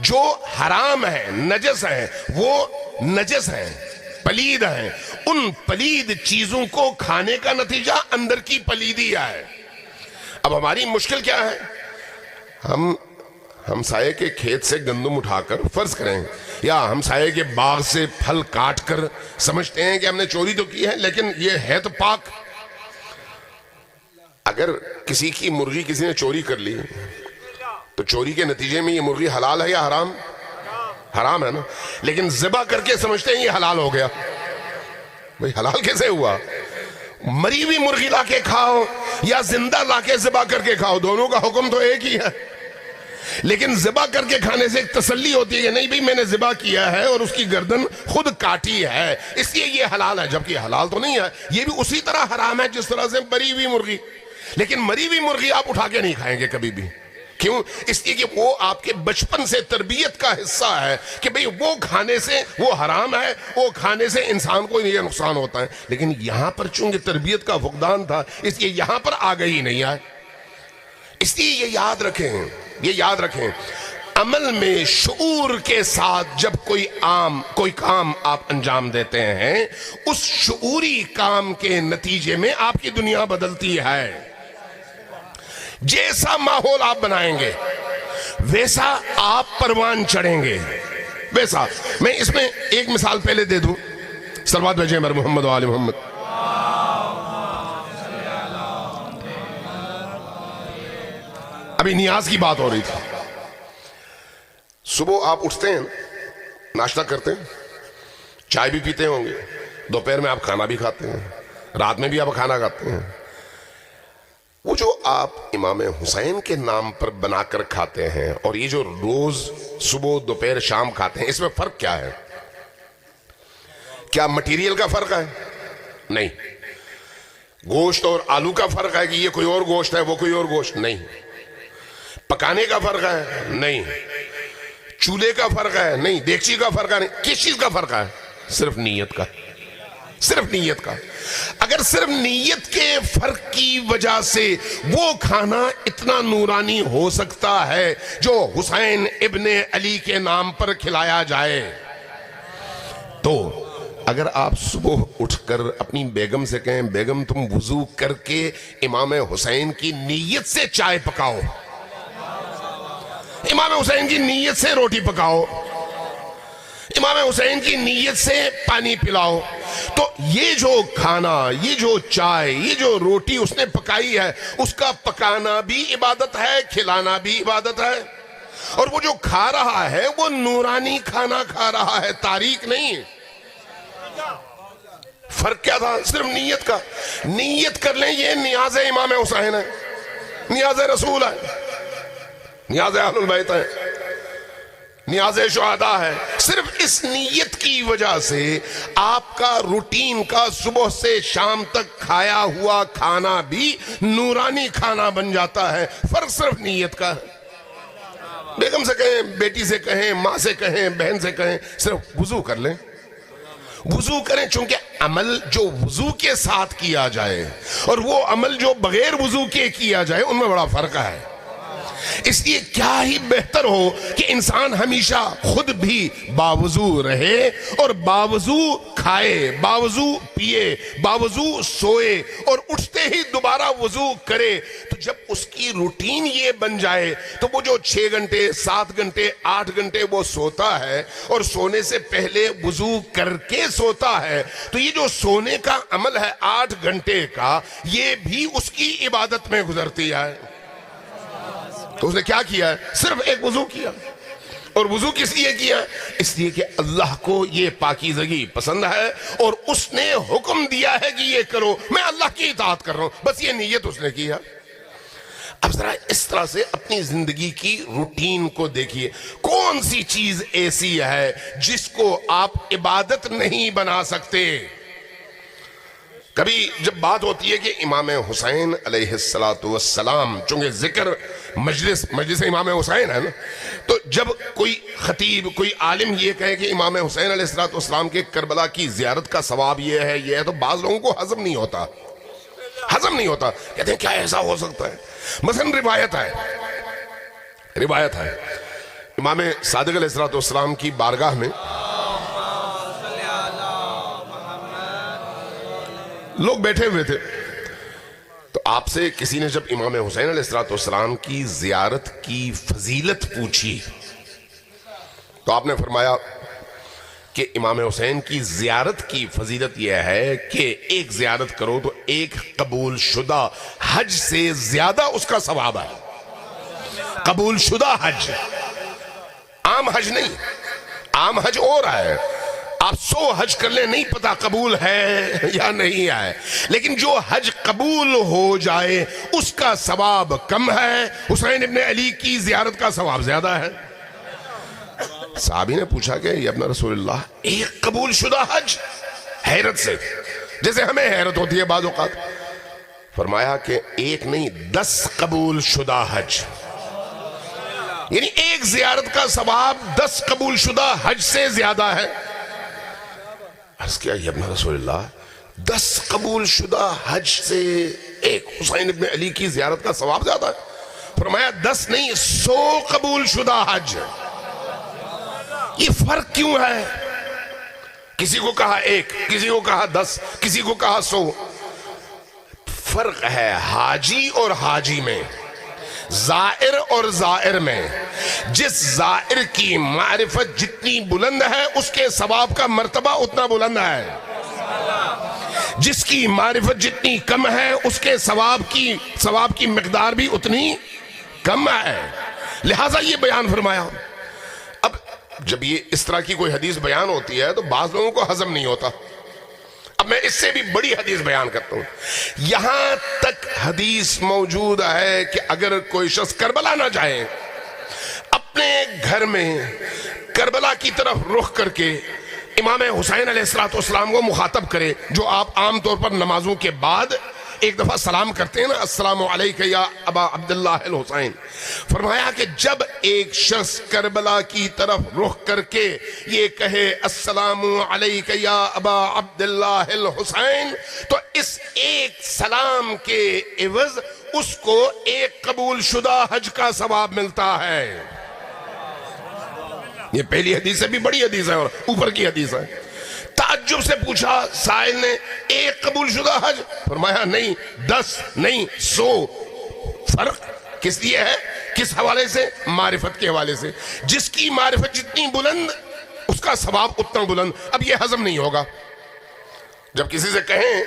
جو حرام ہیں، نجس ہیں، وہ نجس ہیں، پلید ہیں. ان پلید چیزوں کو کھانے کا نتیجہ اندر کی پلیدی ہے. اب ہماری مشکل کیا ہے؟ ہم سائے کے کھیت سے گندم اٹھا کر فرض کریں، یا ہم سائے کے باغ سے پھل کاٹ کر سمجھتے ہیں کہ ہم نے چوری تو کی ہے لیکن یہ ہے تو پاک. اگر کسی کی مرغی کسی نے چوری کر لی تو چوری کے نتیجے میں یہ مرغی حلال ہے یا حرام؟ حرام ہے نا. لیکن ذبح کر کے سمجھتے ہیں یہ حلال ہو گیا. بھئی حلال کیسے ہوا؟ مری ہوئی مرغی لا کے کھاؤ یا زندہ لا کے ذبح کر کے کھاؤ، دونوں کا حکم تو ایک ہی ہے. لیکن ذبح کر کے کھانے سے ایک تسلی ہوتی ہے کہ نہیں بھئی میں نے ذبح کیا ہے اور اس کی گردن خود کاٹی ہے، اس لیے یہ حلال ہے. جبکہ حلال تو نہیں ہے، یہ بھی اسی طرح حرام ہے جس طرح سے مری ہوئی مرغی. لیکن مری ہوئی مرغی آپ اٹھا کے نہیں کھائیں گے کبھی بھی. کیوں؟ اس لیے کہ وہ آپ کے بچپن سے تربیت کا حصہ ہے کہ بھئی وہ کھانے سے وہ حرام ہے، وہ کھانے سے انسان کو یہ نقصان ہوتا ہے. لیکن یہاں پر چونکہ تربیت کا فقدان تھا اس لیے یہاں پر آگے ہی نہیں آئے. اس لیے یہ یاد رکھیں، یہ یاد رکھیں، عمل میں شعور کے ساتھ جب کوئی کام آپ انجام دیتے ہیں، اس شعوری کام کے نتیجے میں آپ کی دنیا بدلتی ہے. جیسا ماحول آپ بنائیں گے ویسا آپ پروان چڑھیں گے، ویسا. میں اس میں ایک مثال پہلے دے دوں. صلوات بھیجیں مر محمد و آل محمد. ابھی نیاز کی بات ہو رہی تھی. صبح آپ اٹھتے ہیں، ناشتہ کرتے ہیں، چائے بھی پیتے ہوں گے، دوپہر میں آپ کھانا بھی کھاتے ہیں، رات میں بھی آپ کھانا کھاتے ہیں. وہ جو آپ امام حسین کے نام پر بنا کر کھاتے ہیں اور یہ جو روز صبح دوپہر شام کھاتے ہیں، اس میں فرق کیا ہے؟ کیا مٹیریل کا فرق ہے؟ نہیں. گوشت اور آلو کا فرق ہے کہ یہ کوئی اور گوشت ہے وہ کوئی اور گوشت؟ نہیں. پکانے کا فرق ہے؟ نہیں. چولہے کا فرق ہے؟ نہیں. دیگچی کا فرق ہے؟ نہیں. کس چیز کا فرق ہے؟ صرف نیت کا. صرف نیت کا. اگر صرف نیت کے فرق کی وجہ سے وہ کھانا اتنا نورانی ہو سکتا ہے جو حسین ابن علی کے نام پر کھلایا جائے، تو اگر آپ صبح اٹھ کر اپنی بیگم سے کہیں بیگم تم وضو کر کے امام حسین کی نیت سے چائے پکاؤ، امام حسین کی نیت سے روٹی پکاؤ، امام حسین کی نیت سے پانی پلاؤ. تو یہ جو کھانا، یہ جو چائے، یہ جو روٹی اس نے پکائی ہے، اس کا پکانا بھی عبادت ہے، کھلانا بھی عبادت ہے. اور وہ جو کھا رہا ہے وہ نورانی کھانا کھا رہا ہے، تاریک نہیں. فرق کیا تھا؟ صرف نیت کا. نیت کر لیں یہ نیاز امام حسین ہے، نیاز رسول ہے، نیاز اہل البیت ہے، نیاز شہداء ہے. صرف اس نیت کی وجہ سے آپ کا روٹین کا صبح سے شام تک کھایا ہوا کھانا بھی نورانی کھانا بن جاتا ہے. فرق صرف نیت کا ہے. بیگم سے کہیں، بیٹی سے کہیں، ماں سے کہیں، بہن سے کہیں، صرف وضو کر لیں. وضو کریں، چونکہ عمل جو وضو کے ساتھ کیا جائے اور وہ عمل جو بغیر وضو کے کیا جائے ان میں بڑا فرق ہے. اس لیے کیا ہی بہتر ہو کہ انسان ہمیشہ خود بھی باوضو رہے اور باوضو کھائے، باوضو پیے، باوضو سوئے اور اٹھتے ہی دوبارہ وضو کرے. تو جب اس کی روٹین یہ بن جائے تو وہ جو 6 گھنٹے 7 گھنٹے 8 گھنٹے وہ سوتا ہے اور سونے سے پہلے وضو کر کے سوتا ہے، تو یہ جو سونے کا عمل ہے 8 گھنٹے کا، یہ بھی اس کی عبادت میں گزرتی ہے. تو اس نے کیا کیا ہے؟ صرف ایک وضو کیا. اور وضو کس لیے کیا؟ اس لیے کہ اللہ کو یہ پاکیزگی پسند ہے اور اس نے حکم دیا ہے کہ یہ کرو، میں اللہ کی اطاعت کر رہا ہوں. بس یہ نیت اس نے کیا. اب ذرا اس طرح سے اپنی زندگی کی روٹین کو دیکھیے. کون سی چیز ایسی ہے جس کو آپ عبادت نہیں بنا سکتے؟ کبھی جب بات ہوتی ہے کہ امام حسین علیہ السلام، چونکہ ذکر مجلس امام حسین ہے نا، تو جب کوئی خطیب، کوئی عالم یہ کہے کہ امام حسین علیہ السلام کے کربلا کی زیارت کا ثواب یہ ہے، تو بعض لوگوں کو ہضم نہیں ہوتا. کہتے ہیں کیا ایسا ہو سکتا ہے؟ مثلا روایت ہے امام صادق علیہ السلام کی بارگاہ میں لوگ بیٹھے ہوئے تھے. تو آپ سے کسی نے جب امام حسین علیہ السلام کی زیارت کی فضیلت پوچھی تو آپ نے فرمایا کہ امام حسین کی زیارت کی فضیلت یہ ہے کہ ایک زیارت کرو تو ایک قبول شدہ حج سے زیادہ اس کا ثواب ہے. قبول شدہ حج، عام حج نہیں. عام حج اور ہے، آپ 100 حج کر لیں نہیں پتا قبول ہے یا نہیں ہے، لیکن جو حج قبول ہو جائے اس کا ثواب کم ہے. حسین ابن علی کی زیارت کا ثواب زیادہ ہے. صحابی نے پوچھا کہ یا ابن رسول اللہ، ایک قبول شدہ حج؟ حیرت سے، جیسے ہمیں حیرت ہوتی ہے بعض اوقات. فرمایا کہ ایک نہیں 10 قبول شدہ حج، یعنی ایک زیارت کا ثواب 10 قبول شدہ حج سے زیادہ ہے. عرض کیا یا ابن رسول اللہ، 10 قبول شدہ حج سے ایک حسین ابن علی کی زیارت کا ثواب زیادہ ہے؟ فرمایا 10 نہیں 100 قبول شدہ حج. یہ فرق کیوں ہے؟ کسی کو کہا 1، کسی کو کہا 10، کسی کو کہا 100. فرق ہے حاجی اور حاجی میں، زائر اور زائر میں. جس زائر کی معرفت جتنی بلند ہے اس کے ثواب کا مرتبہ اتنا بلند ہے. جس کی معرفت جتنی کم ہے اس کے ثواب کی مقدار بھی اتنی کم ہے. لہٰذا یہ بیان فرمایا. اب جب یہ اس طرح کی کوئی حدیث بیان ہوتی ہے تو بعض لوگوں کو ہضم نہیں ہوتا. اب میں اس سے بھی بڑی حدیث بیان کرتا ہوں. یہاں تک حدیث موجود ہے کہ اگر کوئی شخص کربلا نہ جائے، اپنے گھر میں کربلا کی طرف رخ کر کے امام حسین علیہ السلام کو مخاطب کرے، جو آپ عام طور پر نمازوں کے بعد ایک دفعہ سلام کرتے ہیں نا، السلام علیکہ یا ابا عبداللہ الحسین. فرمایا کہ جب ایک شخص کربلا کی طرف رخ کر کے یہ کہے السلام علیکہ یا ابا عبداللہ الحسین، تو اس ایک سلام کے عوض اس کو ایک قبول شدہ حج کا ثواب ملتا ہے. یہ پہلی حدیث سے بھی بڑی حدیث ہے اور اوپر کی حدیث ہے. تعجب سے پوچھا سائل نے، ایک قبول شدہ حج؟ فرمایا نہیں 10 نہیں 100. فرق کس لیے ہے؟ کس حوالے سے؟ معرفت کے حوالے سے. جس کی معرفت جتنی بلند اس کا ثواب اتنا بلند. اب یہ ہضم نہیں ہوگا. جب کسی سے کہیں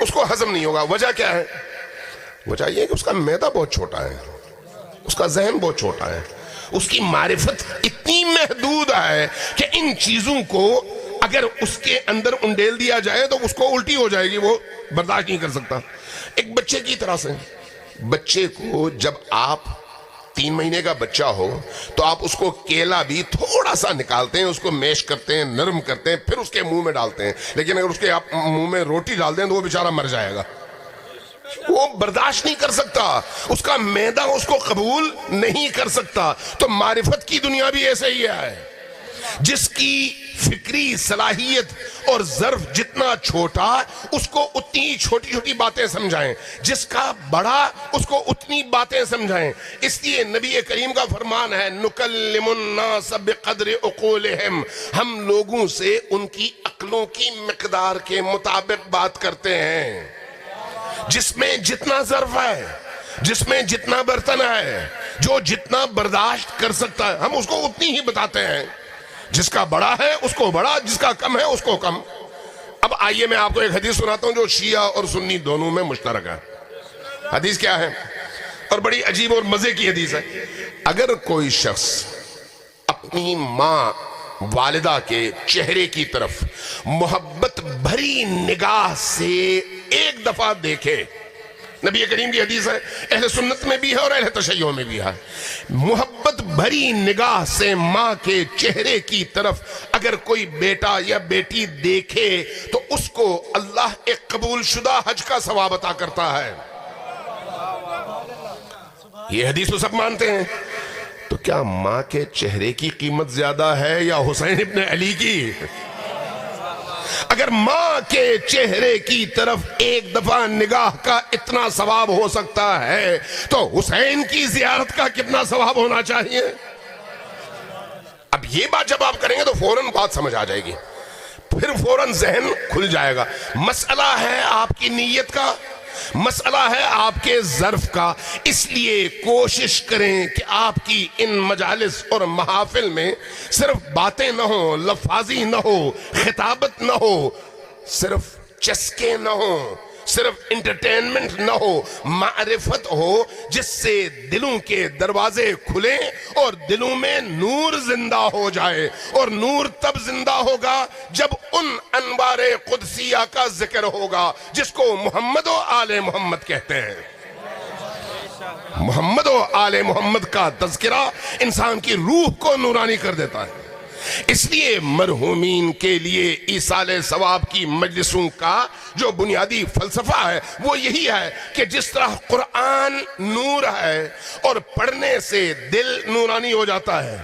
اس کو ہضم نہیں ہوگا. وجہ کیا ہے؟ وجہ یہ ہے کہ اس کا معدہ بہت چھوٹا ہے, اس کا ذہن بہت چھوٹا ہے, اس کی معرفت اتنی محدود ہے کہ ان چیزوں کو اگر اس کے اندر انڈیل دیا جائے تو اس کو الٹی ہو جائے گی, وہ برداشت نہیں کر سکتا. ایک بچے کی طرح سے, بچے کو جب آپ 3 مہینے کا بچہ ہو تو آپ اس کو کیلا بھی تھوڑا سا نکالتے ہیں, اس کو میش کرتے ہیں, نرم کرتے ہیں, پھر اس کے منہ میں ڈالتے ہیں. لیکن اگر اس کے آپ منہ میں روٹی ڈال دیں تو وہ بیچارہ مر جائے گا, وہ برداشت نہیں کر سکتا, اس کا معدہ اس کو قبول نہیں کر سکتا. تو معرفت کی دنیا بھی ایسے ہی ہے. جس کی فکری صلاحیت اور ظرف جتنا چھوٹا, اس کو اتنی چھوٹی چھوٹی باتیں سمجھائیں, جس کا بڑا اس کو اتنی باتیں سمجھائیں. اس لیے نبی کریم کا فرمان ہے نکلم الناس بقدر عقولہم, ہم لوگوں سے ان کی عقلوں کی مقدار کے مطابق بات کرتے ہیں. جس میں جتنا ظرف ہے, جس میں جتنا برتن ہے, جو جتنا برداشت کر سکتا ہے, ہم اس کو اتنی ہی بتاتے ہیں. جس کا بڑا ہے اس کو بڑا, جس کا کم ہے اس کو کم. اب آئیے میں آپ کو ایک حدیث سناتا ہوں جو شیعہ اور سنی دونوں میں مشترک ہے. حدیث کیا ہے؟ اور بڑی عجیب اور مزے کی حدیث ہے. اگر کوئی شخص اپنی ماں والدہ کے چہرے کی طرف محبت بھری نگاہ سے ایک دفعہ دیکھے, نبی کریم کی حدیث ہے, اہل سنت میں بھی ہے اور اہل تشیع میں بھی ہے, محبت بھری نگاہ سے ماں کے چہرے کی طرف اگر کوئی بیٹا یا بیٹی دیکھے تو اس کو اللہ ایک قبول شدہ حج کا ثواب عطا کرتا ہے. یہ حدیث تو سب مانتے ہیں. تو کیا ماں کے چہرے کی قیمت زیادہ ہے یا حسین ابن علی کی؟ اگر ماں کے چہرے کی طرف ایک دفعہ نگاہ کا اتنا ثواب ہو سکتا ہے تو حسین کی زیارت کا کتنا ثواب ہونا چاہیے؟ اب یہ بات جب آپ کریں گے تو فوراً بات سمجھ آ جائے گی, پھر فوراً ذہن کھل جائے گا. مسئلہ ہے آپ کی نیت کا, مسئلہ ہے آپ کے ظرف کا. اس لیے کوشش کریں کہ آپ کی ان مجالس اور محافل میں صرف باتیں نہ ہوں, لفاظی نہ ہو, خطابت نہ ہو, صرف چسکے نہ ہوں, صرف انٹرٹینمنٹ نہ ہو, معرفت ہو جس سے دلوں کے دروازے کھلیں اور دلوں میں نور زندہ ہو جائے. اور نور تب زندہ ہوگا جب ان انوار قدسیہ کا ذکر ہوگا جس کو محمد و آل محمد کہتے ہیں. محمد و آل محمد کا تذکرہ انسان کی روح کو نورانی کر دیتا ہے. اس لیے مرحومین کے لیے ایصال ثواب کی مجلسوں کا جو بنیادی فلسفہ ہے وہ یہی ہے کہ جس طرح قرآن نور ہے اور پڑھنے سے دل نورانی ہو جاتا ہے,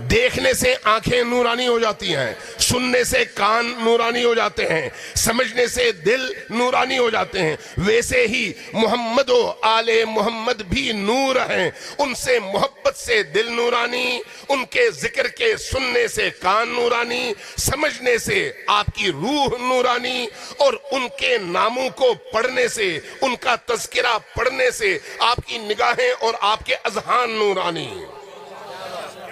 دیکھنے سے آنکھیں نورانی ہو جاتی ہیں, سننے سے کان نورانی ہو جاتے ہیں, سمجھنے سے دل نورانی ہو جاتے ہیں, ویسے ہی محمد و آل محمد بھی نور ہیں. ان سے محبت سے دل نورانی, ان کے ذکر کے سننے سے کان نورانی, سمجھنے سے آپ کی روح نورانی, اور ان کے ناموں کو پڑھنے سے, ان کا تذکرہ پڑھنے سے آپ کی نگاہیں اور آپ کے اذہان نورانی.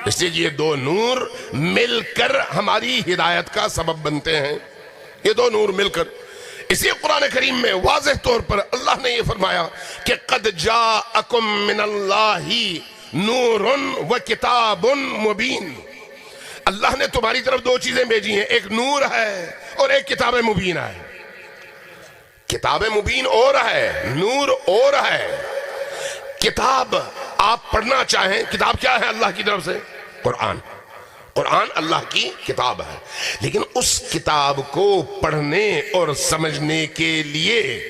اس لیے یہ دو نور مل کر ہماری ہدایت کا سبب بنتے ہیں. یہ دو نور مل کر, اسی قرآن کریم میں واضح طور پر اللہ نے یہ فرمایا کہ قد جاءکم من اللہ نور و کتاب مبین. اللہ نے تمہاری طرف دو چیزیں بھیجی ہیں, ایک نور ہے اور ایک کتاب مبین ہے. کتاب مبین اور ہے, نور اور ہے. کتاب آپ پڑھنا چاہیں, کتاب کیا ہے اللہ کی طرف سے؟ قرآن. قرآن اللہ کی کتاب ہے, لیکن اس کتاب کو پڑھنے اور سمجھنے کے لیے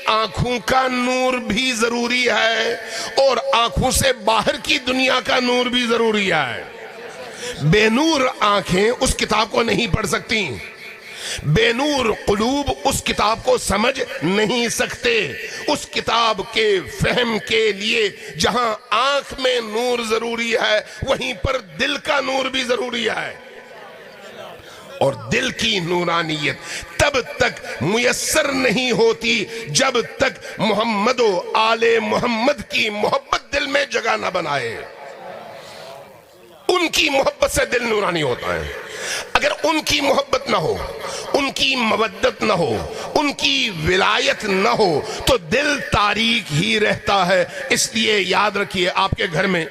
آنکھوں کا نور بھی ضروری ہے اور آنکھوں سے باہر کی دنیا کا نور بھی ضروری ہے. بے نور آنکھیں اس کتاب کو نہیں پڑھ سکتی, بے نور قلوب اس کتاب کو سمجھ نہیں سکتے. اس کتاب کے فہم کے لیے جہاں آنکھ میں نور ضروری ہے وہیں پر دل کا نور بھی ضروری ہے. اور دل کی نورانیت تب تک میسر نہیں ہوتی جب تک محمد و آل محمد کی محبت دل میں جگہ نہ بنائے. ان کی محبت سے دل نورانی ہوتا ہے. اگر ان کی محبت نہ ہو، ان کی مودت نہ ہو، ان کی ولایت نہ ہو تو دل تاریک ہی رہتا ہے. اس لیے یاد رکھیے، آپ کے گھر میں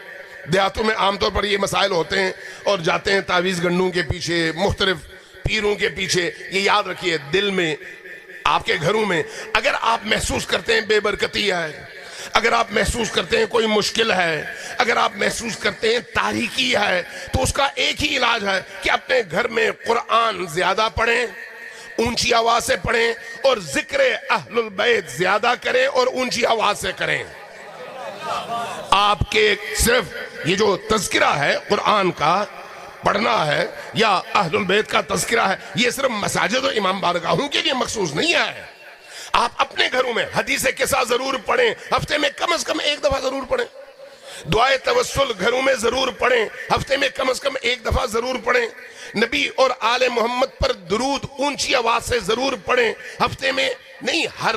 دیہاتوں میں عام طور پر یہ مسائل ہوتے ہیں اور جاتے ہیں تعویذ گنڈوں کے پیچھے، مختلف پیروں کے پیچھے. یہ یاد رکھیے، دل میں، آپ کے گھروں میں اگر آپ محسوس کرتے ہیں بے برکتی ہے، اگر آپ محسوس کرتے ہیں کوئی مشکل ہے، اگر آپ محسوس کرتے ہیں تاریکی ہے، تو اس کا ایک ہی علاج ہے کہ اپنے گھر میں قرآن زیادہ پڑھیں، اونچی آواز سے پڑھیں، اور ذکر اہل البیت زیادہ کریں اور اونچی آواز سے کریں. آپ کے صرف یہ جو تذکرہ ہے قرآن کا پڑھنا ہے یا اہل البیت کا تذکرہ ہے، یہ صرف مساجد و امام بارگاہوں کے لیے مخصوص نہیں ہے. آپ اپنے گھروں میں حدیث قصہ ضرور پڑھیں، ہفتے میں کم از کم ایک دفعہ ضرور پڑھیں. دعائے توسل گھروں میں ضرور پڑھیں، ہفتے میں کم از کم ایک دفعہ ضرور پڑھیں. نبی اور آل محمد پر درود اونچی آواز سے ضرور پڑھیں، ہفتے میں نہیں، ہر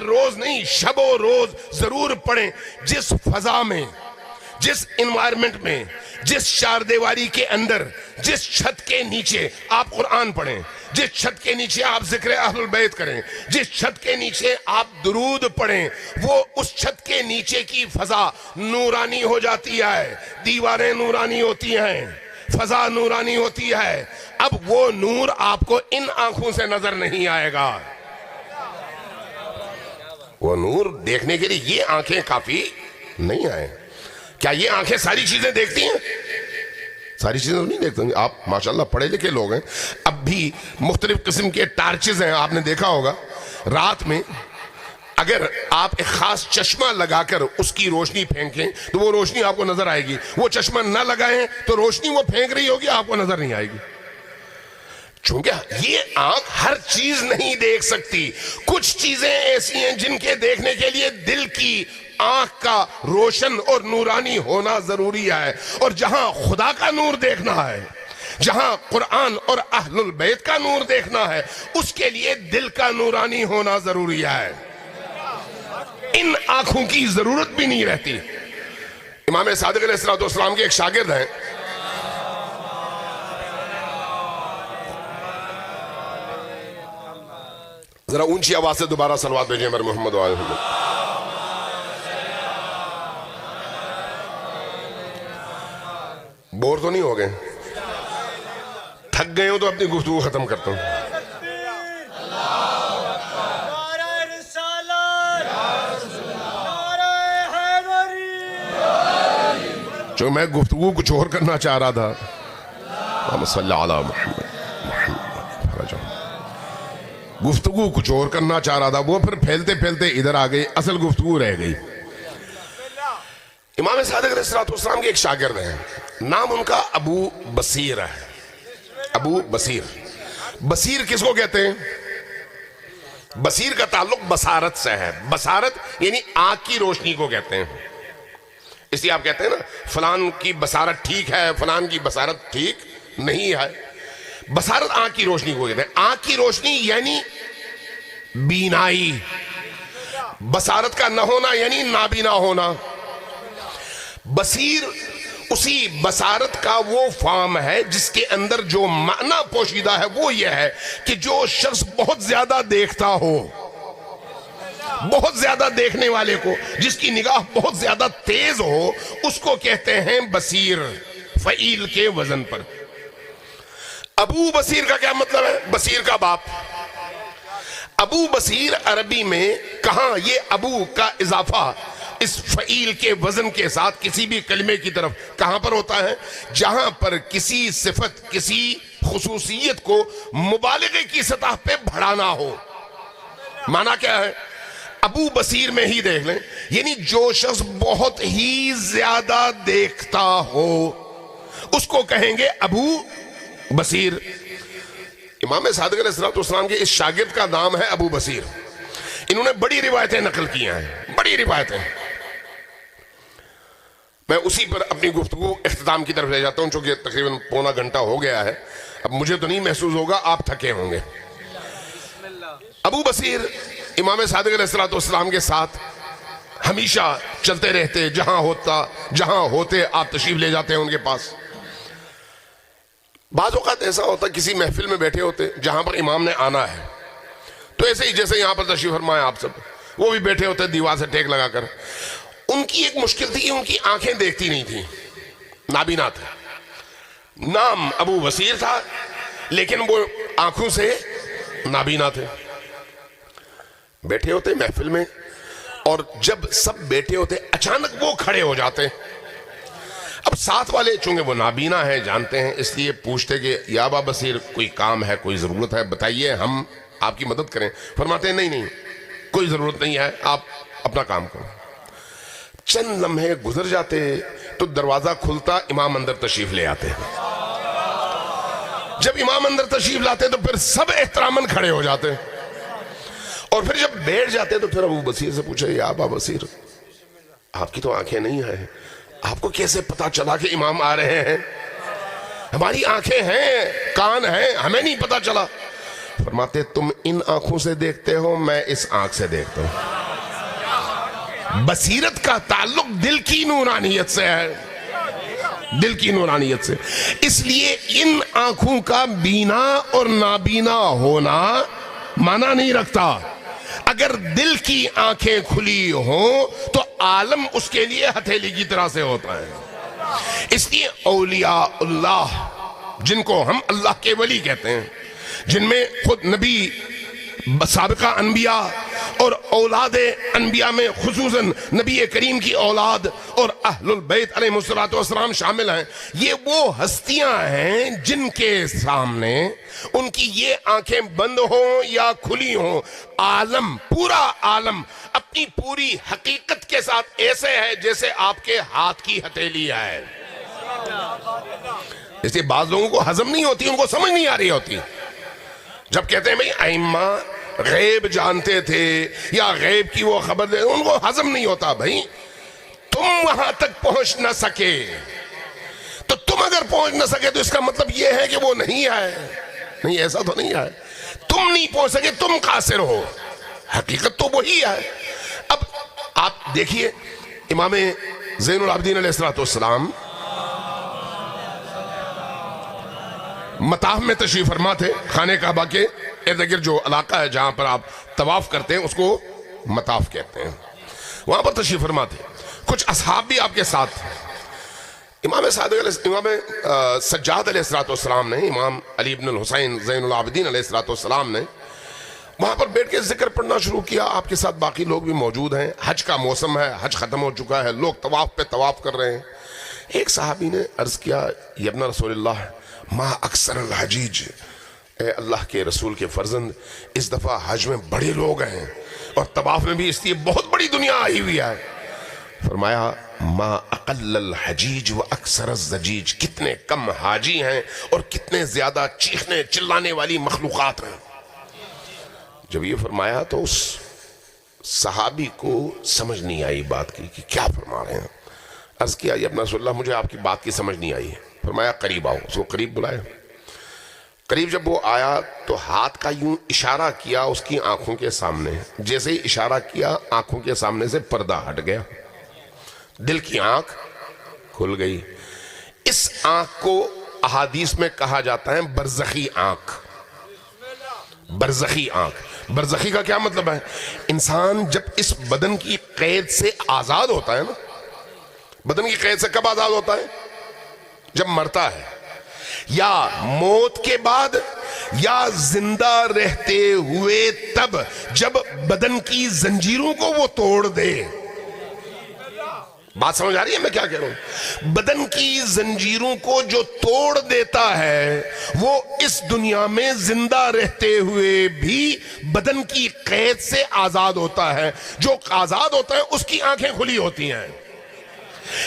روز نہیں، شب و روز ضرور پڑھیں. جس فضا میں، جس انوائرمنٹ میں، جس چار دیواری کے اندر، جس چھت کے نیچے آپ قرآن پڑھیں، جس چھت کے نیچے آپ ذکر اہل البیت کریں، جس چھت کے نیچے آپ درود پڑھیں، وہ اس چھت کے نیچے کی فضا نورانی ہو جاتی ہے. دیواریں نورانی ہوتی ہیں، فضا نورانی ہوتی ہے. اب وہ نور آپ کو ان آنکھوں سے نظر نہیں آئے گا. وہ نور دیکھنے کے لیے یہ آنکھیں کافی نہیں آئے. کیا یہ آنکھیں ساری چیزیں دیکھتی ہیں؟ ساری چیزیں تو نہیں دیکھتے. آپ ماشاءاللہ پڑھے لکھے لوگ ہیں، اب بھی مختلف قسم کے ٹارچز ہیں. آپ نے دیکھا ہوگا رات میں اگر آپ ایک خاص چشمہ لگا کر اس کی روشنی پھینکیں تو وہ روشنی آپ کو نظر آئے گی. وہ چشمہ نہ لگائیں تو روشنی وہ پھینک رہی ہوگی، آپ کو نظر نہیں آئے گی. چونکہ یہ آنکھ ہر چیز نہیں دیکھ سکتی. کچھ چیزیں ایسی ہیں جن کے دیکھنے کے لیے دل کی آنکھ کا روشن اور نورانی ہونا ضروری ہے. اور جہاں خدا کا نور دیکھنا ہے، جہاں قرآن اور اہل البیت کا نور دیکھنا ہے، اس کے لیے دل کا نورانی ہونا ضروری ہے. ان آنکھوں کی ضرورت بھی نہیں رہتی. امام صادق علیہ السلام کے ایک شاگرد ہیں، ذرا اونچی آواز سے دوبارہ صلوات بھیجیں میرے محمد و آل محمد. بور تو نہیں ہو گئے؟ تھک گئے ہو تو اپنی گفتگو ختم کرتا ہوں. نعرہ رسالت، نعرہ حیدری. جو میں گفتگو کچھ اور کرنا چاہ رہا تھا، اللہم صلی علی محمد، گفتگو کچھ اور کرنا چاہ رہا تھا، وہ پھر پھیلتے پھیلتے ادھر آ گئی، اصل گفتگو رہ گئی. امام صادق علیہ السلام کے ایک شاگرد ہیں، نام ان کا ابو بصیر ہے. ابو بصیر. بصیر کس کو کہتے ہیں؟ بصیر کا تعلق بصارت سے ہے. بصارت یعنی آنکھ کی روشنی کو کہتے ہیں. اس لیے آپ کہتے ہیں نا فلان کی بصارت ٹھیک ہے، فلان کی بصارت ٹھیک نہیں ہے. بصارت آنکھ کی روشنی کو کہتے ہیں. آنکھ کی روشنی یعنی بینائی. بصارت کا نہ ہونا یعنی نابینا ہونا. بصیر اسی بصارت کا وہ فارم ہے جس کے اندر جو معنی پوشیدہ ہے وہ یہ ہے کہ جو شخص بہت زیادہ دیکھتا ہو، بہت زیادہ دیکھنے والے کو، جس کی نگاہ بہت زیادہ تیز ہو، اس کو کہتے ہیں بصیر، فعیل کے وزن پر. ابو بصیر کا کیا مطلب ہے؟ بصیر کا باپ. ابو بصیر عربی میں کہاں یہ ابو کا اضافہ اس فعیل کے وزن کے ساتھ کسی بھی کلمے کی طرف کہاں پر ہوتا ہے؟ جہاں پر کسی صفت، کسی خصوصیت کو مبالغے کی سطح پہ بڑھانا ہو. معنی کیا ہے؟ ابو بصیر میں ہی دیکھ لیں، یعنی جو شخص بہت ہی زیادہ دیکھتا ہو اس کو کہیں گے ابو بصیر. امام صادق علیہ السلام کے اس شاگرد کا نام ہے ابو بصیر. انہوں نے بڑی روایتیں نقل کی ہیں، بڑی روایتیں. میں اسی پر اپنی گفتگو اختتام کی طرف لے جاتا ہوں، چونکہ تقریباً پونا گھنٹہ ہو گیا ہے. اب مجھے تو نہیں محسوس ہوگا، آپ تھکے ہوں گے. ابو بصیر امام صادق علیہ السلام کے ساتھ ہمیشہ چلتے رہتے، جہاں ہوتے آپ تشریف لے جاتے ہیں ان کے پاس. بعض اوقات ایسا ہوتا کسی محفل میں بیٹھے ہوتے جہاں پر امام نے آنا ہے، تو ایسے ہی جیسے یہاں پر تشریف فرمائے آپ سب، وہ بھی بیٹھے ہوتے دیوار سے ٹیک لگا کر. ان کی ایک مشکل تھی کہ ان کی آنکھیں دیکھتی نہیں تھیں، نابینا تھے. نام ابو بصیر تھا لیکن وہ آنکھوں سے نابینا تھے. بیٹھے ہوتے محفل میں، اور جب سب بیٹھے ہوتے اچانک وہ کھڑے ہو جاتے. اب ساتھ والے چونکہ وہ نابینا ہیں جانتے ہیں، اس لیے پوچھتے کہ یا ابا بصیر کوئی کام ہے، کوئی ضرورت ہے، بتائیے ہم آپ کی مدد کریں. فرماتے ہیں نہیں کوئی ضرورت نہیں ہے، آپ اپنا کام کرو. چند لمحے گزر جاتے تو دروازہ کھلتا، امام اندر تشریف لے آتے. جب امام اندر تشریف لاتے تو پھر سب احتراماً کھڑے ہو جاتے، اور پھر جب بیٹھ جاتے تو پھر ابو بصیر سے پوچھے یا ابا بصیر آپ کی تو آنکھیں نہیں ہیں، آپ کو کیسے پتا چلا کہ امام آ رہے ہیں؟ ہماری آنکھیں ہیں، کان ہیں، ہمیں نہیں پتا چلا. فرماتے تم ان آنکھوں سے دیکھتے ہو، میں اس آنکھ سے دیکھتا ہوں. بصیرت کا تعلق دل کی نورانیت سے ہے، دل کی نورانیت سے. اس لیے ان آنکھوں کا بینا اور نابینا ہونا معنی نہیں رکھتا. اگر دل کی آنکھیں کھلی ہوں تو عالم اس کے لیے ہتھیلی کی طرح سے ہوتا ہے. اس لیے اولیاء اللہ جن کو ہم اللہ کے ولی کہتے ہیں، جن میں خود نبی، سابقہ انبیاء اور اولاد انبیاء میں خصوصاً نبی کریم کی اولاد اور اہل البیت علیہ السلام شامل ہیں، یہ وہ ہستیاں ہیں جن کے سامنے ان کی یہ آنکھیں بند ہوں یا کھلی ہوں، عالم، پورا عالم اپنی پوری حقیقت کے ساتھ ایسے ہے جیسے آپ کے ہاتھ کی ہتھیلی ہے. اس لیے بعض لوگوں کو ہضم نہیں ہوتی، ان کو سمجھ نہیں آ رہی ہوتی. جب کہتے ہیں بھئی ائمہ غیب جانتے تھے یا غیب کی وہ خبر دے، ان کو ہضم نہیں ہوتا. بھئی تم وہاں تک پہنچ نہ سکے تو تم اگر پہنچ نہ سکے تو اس کا مطلب یہ ہے کہ وہ نہیں ہے. نہیں، ایسا تو نہیں ہے. تم نہیں پہنچ سکے، تم قاصر ہو، حقیقت تو وہی ہے. اب آپ دیکھیے امام زین العابدین علیہ السلام مطاف میں تشریف فرما تھے. خانہ کعبہ کے ارد گرد جو علاقہ ہے جہاں پر آپ طواف کرتے ہیں اس کو مطاف کہتے ہیں، وہاں پر تشریف فرما تھے. کچھ اصحاب بھی آپ کے ساتھ تھے. امام سجاد علیہ السلام نے، امام علی بن الحسین زین العابدین علیہ السلام نے وہاں پر بیٹھ کے ذکر پڑھنا شروع کیا. آپ کے ساتھ باقی لوگ بھی موجود ہیں. حج کا موسم ہے، حج ختم ہو چکا ہے، لوگ طواف پہ طواف کر رہے ہیں. ایک صحابی نے عرض کیا یا ابن رسول اللہ ما اکثر الحجیج، اے اللہ کے رسول کے فرزند، اس دفعہ حج میں بڑے لوگ ہیں اور طواف میں بھی، اس لیے بہت بڑی دنیا آئی ہوئی ہے. فرمایا ما اقل الحجیج و اکثر الزجیج، کتنے کم حاجی ہیں اور کتنے زیادہ چیخنے چلانے والی مخلوقات ہیں. جب یہ فرمایا تو اس صحابی کو سمجھ نہیں آئی بات کی کہ کیا فرما رہے ہیں. عرض کیا یا ابن رسول اللہ مجھے آپ کی بات کی سمجھ نہیں آئی ہے. فرمایا قریب آؤ. اس کو قریب بلائے. قریب جب وہ آیا تو ہاتھ کا یوں اشارہ کیا اس کی آنکھوں کے سامنے. جیسے ہی اشارہ کیا آنکھوں کے سامنے سے پردہ ہٹ گیا، دل کی آنکھ کھل گئی. اس آنکھ کو احادیث میں کہا جاتا ہے برزخی آنکھ. برزخی آنکھ. برزخی کا کیا مطلب ہے؟ انسان جب اس بدن کی قید سے آزاد ہوتا ہے نا، بدن کی قید سے کب آزاد ہوتا ہے؟ جب مرتا ہے، یا موت کے بعد، یا زندہ رہتے ہوئے تب جب بدن کی زنجیروں کو وہ توڑ دے. بات سمجھ آ رہی ہے میں کیا کہہ رہا ہوں؟ بدن کی زنجیروں کو جو توڑ دیتا ہے وہ اس دنیا میں زندہ رہتے ہوئے بھی بدن کی قید سے آزاد ہوتا ہے. جو آزاد ہوتا ہے اس کی آنکھیں کھلی ہوتی ہیں،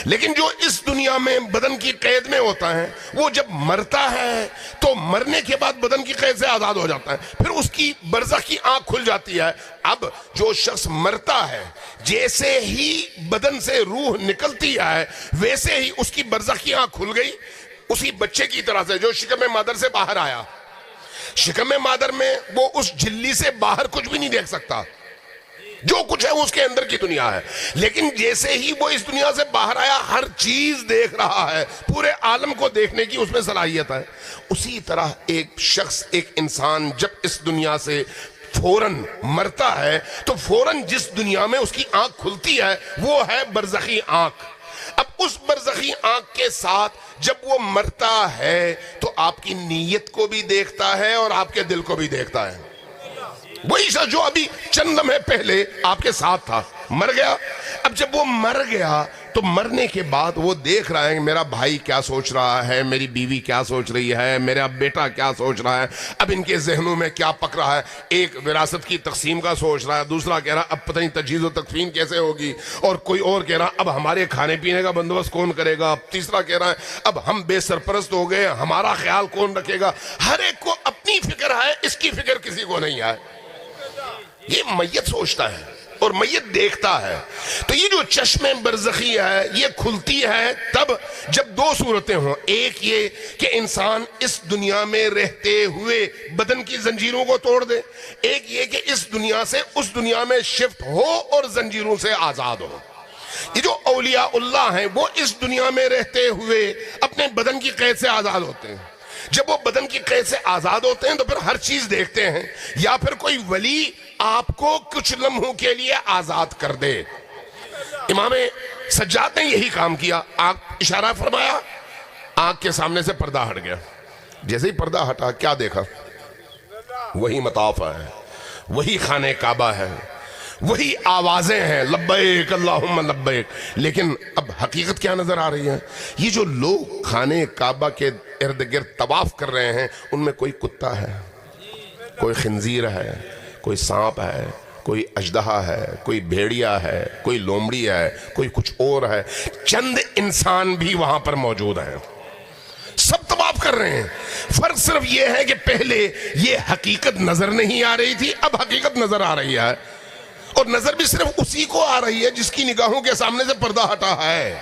لیکن جو اس دنیا میں بدن کی قید میں ہوتا ہے وہ جب مرتا ہے تو مرنے کے بعد بدن کی قید سے آزاد ہو جاتا ہے، پھر اس کی برزخ کی آنکھ کھل جاتی ہے. اب جو شخص مرتا ہے جیسے ہی بدن سے روح نکلتی ہے ویسے ہی اس کی برزخ کی آنکھ کھل گئی. اسی بچے کی طرح سے جو شکم مادر سے باہر آیا، شکم مادر میں وہ اس جھلی سے باہر کچھ بھی نہیں دیکھ سکتا. جو کچھ ہے اس کے اندر کی دنیا ہے. لیکن جیسے ہی وہ اس دنیا سے باہر آیا ہر چیز دیکھ رہا ہے, پورے عالم کو دیکھنے کی اس میں صلاحیت ہے. اسی طرح ایک شخص, ایک انسان جب اس دنیا سے فوراً مرتا ہے تو فوراً جس دنیا میں اس کی آنکھ کھلتی ہے وہ ہے برزخی آنکھ. اب اس برزخی آنکھ کے ساتھ جب وہ مرتا ہے تو آپ کی نیت کو بھی دیکھتا ہے اور آپ کے دل کو بھی دیکھتا ہے. وہی شخص جو ابھی چند لمحے پہلے آپ کے ساتھ تھا مر گیا. اب جب وہ مر گیا تو مرنے کے بعد وہ دیکھ رہا ہے کہ میرا بھائی کیا سوچ رہا ہے, میری بیوی کیا سوچ رہی ہے, میرا بیٹا کیا سوچ رہا ہے, اب ان کے ذہنوں میں کیا پک رہا ہے. ایک وراثت کی تقسیم کا سوچ رہا ہے, دوسرا کہہ رہا اب پتہ نہیں تجہیز و تکفین کیسے ہوگی, اور کوئی اور کہہ رہا اب ہمارے کھانے پینے کا بندوبست کون کرے گا, تیسرا کہہ رہا ہے اب ہم بے سرپرست ہو گئے, ہمارا خیال کون رکھے گا. ہر ایک کو اپنی فکر ہے, اس کی فکر کسی کو نہیں ہے. یہ میت سوچتا ہے اور میت دیکھتا ہے. تو یہ جو چشم برزخی ہے یہ کھلتی ہے تب جب دو صورتیں ہوں. ایک یہ کہ انسان اس دنیا میں رہتے ہوئے بدن کی زنجیروں کو توڑ دے, ایک یہ کہ اس دنیا سے اس دنیا میں شفٹ ہو اور زنجیروں سے آزاد ہو. یہ جو اولیاء اللہ ہیں وہ اس دنیا میں رہتے ہوئے اپنے بدن کی قید سے آزاد ہوتے ہیں. جب وہ بدن کی قید سے آزاد ہوتے ہیں تو پھر ہر چیز دیکھتے ہیں. یا پھر کوئی ولی آپ کو کچھ لمحوں کے لیے آزاد کر دے. امام سجاد نے یہی کام کیا. آنکھ اشارہ فرمایا, آنکھ کے سامنے سے پردہ ہٹ گیا. جیسے ہی پردہ ہٹا کیا دیکھا؟ وہی مطاف ہے, وہی خانہ کعبہ ہے, وہی آوازیں ہیں لبیک اللہم لبیک. لیکن اب حقیقت کیا نظر آ رہی ہے؟ یہ جو لوگ خانہ کعبہ کے ارد گرد طواف کر رہے ہیں ان میں کوئی کتا ہے, کوئی خنزیر ہے, کوئی سانپ ہے, کوئی اژدہا ہے, کوئی بھیڑیا ہے, کوئی لومڑی ہے, کوئی کچھ اور ہے. چند انسان بھی وہاں پر موجود ہیں, سب طواف کر رہے ہیں. فرق صرف یہ ہے کہ پہلے یہ حقیقت نظر نہیں آ رہی تھی, اب حقیقت نظر آ رہی ہے, اور نظر بھی صرف اسی کو آ رہی ہے جس کی نگاہوں کے سامنے سے پردہ ہٹا ہے,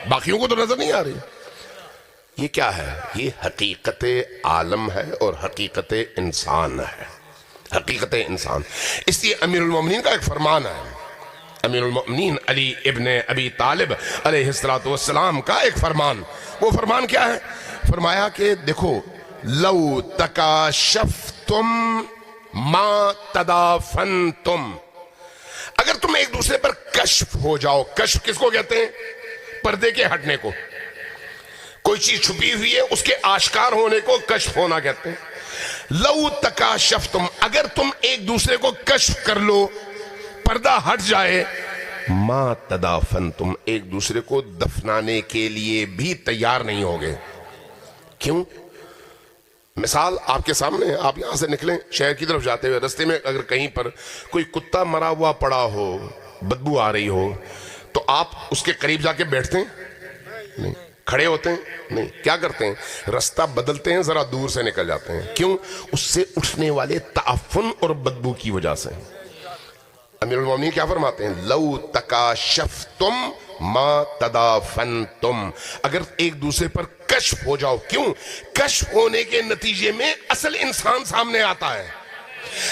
باقیوں کو تو نظر نہیں آ رہی. یہ کیا ہے؟ یہ حقیقت عالم ہے اور حقیقت انسان ہے. حقیقت انسان. اس لیے امیر المومنین کا ایک فرمان ہے, امیر المومنین علی ابن ابی طالب علیہ السلام کا ایک فرمان. وہ فرمان کیا ہے؟ فرمایا کہ دیکھو, لو تکاشفتم ما تدافنتم, اگر تم ایک دوسرے پر کشف ہو جاؤ. کشف کس کو کہتے ہیں؟ پردے کے ہٹنے کو. کوئی چیز چھپی ہوئی ہے اس کے آشکار ہونے کو کشف ہونا کہتے ہیں. لو تکاشفتم, اگر تم ایک دوسرے کو کشف کر لو, پردہ ہٹ جائے, ما تدافنتم, ایک دوسرے کو دفنانے کے لیے بھی تیار نہیں ہوگے. کیوں؟ مثال آپ کے سامنے, آپ یہاں سے نکلیں شہر کی طرف جاتے ہوئے, رستے میں اگر کہیں پر کوئی کتا مرا ہوا پڑا ہو, بدبو آ رہی ہو, تو آپ اس کے قریب جا کے بیٹھتے ہیں؟ نہیں. کھڑے ہوتے ہیں؟ نہیں. کیا کرتے ہیں؟ رستہ بدلتے ہیں, ذرا دور سے نکل جاتے ہیں. کیوں؟ اس سے اٹھنے والے تعفن اور بدبو کی وجہ سے. امیر المومنین کیا فرماتے ہیں؟ لو تکاشفتم ما تدافنتم, اگر ایک دوسرے پر کشف ہو جاؤ. کیوں؟ کشف ہونے کے نتیجے میں اصل انسان سامنے آتا ہے.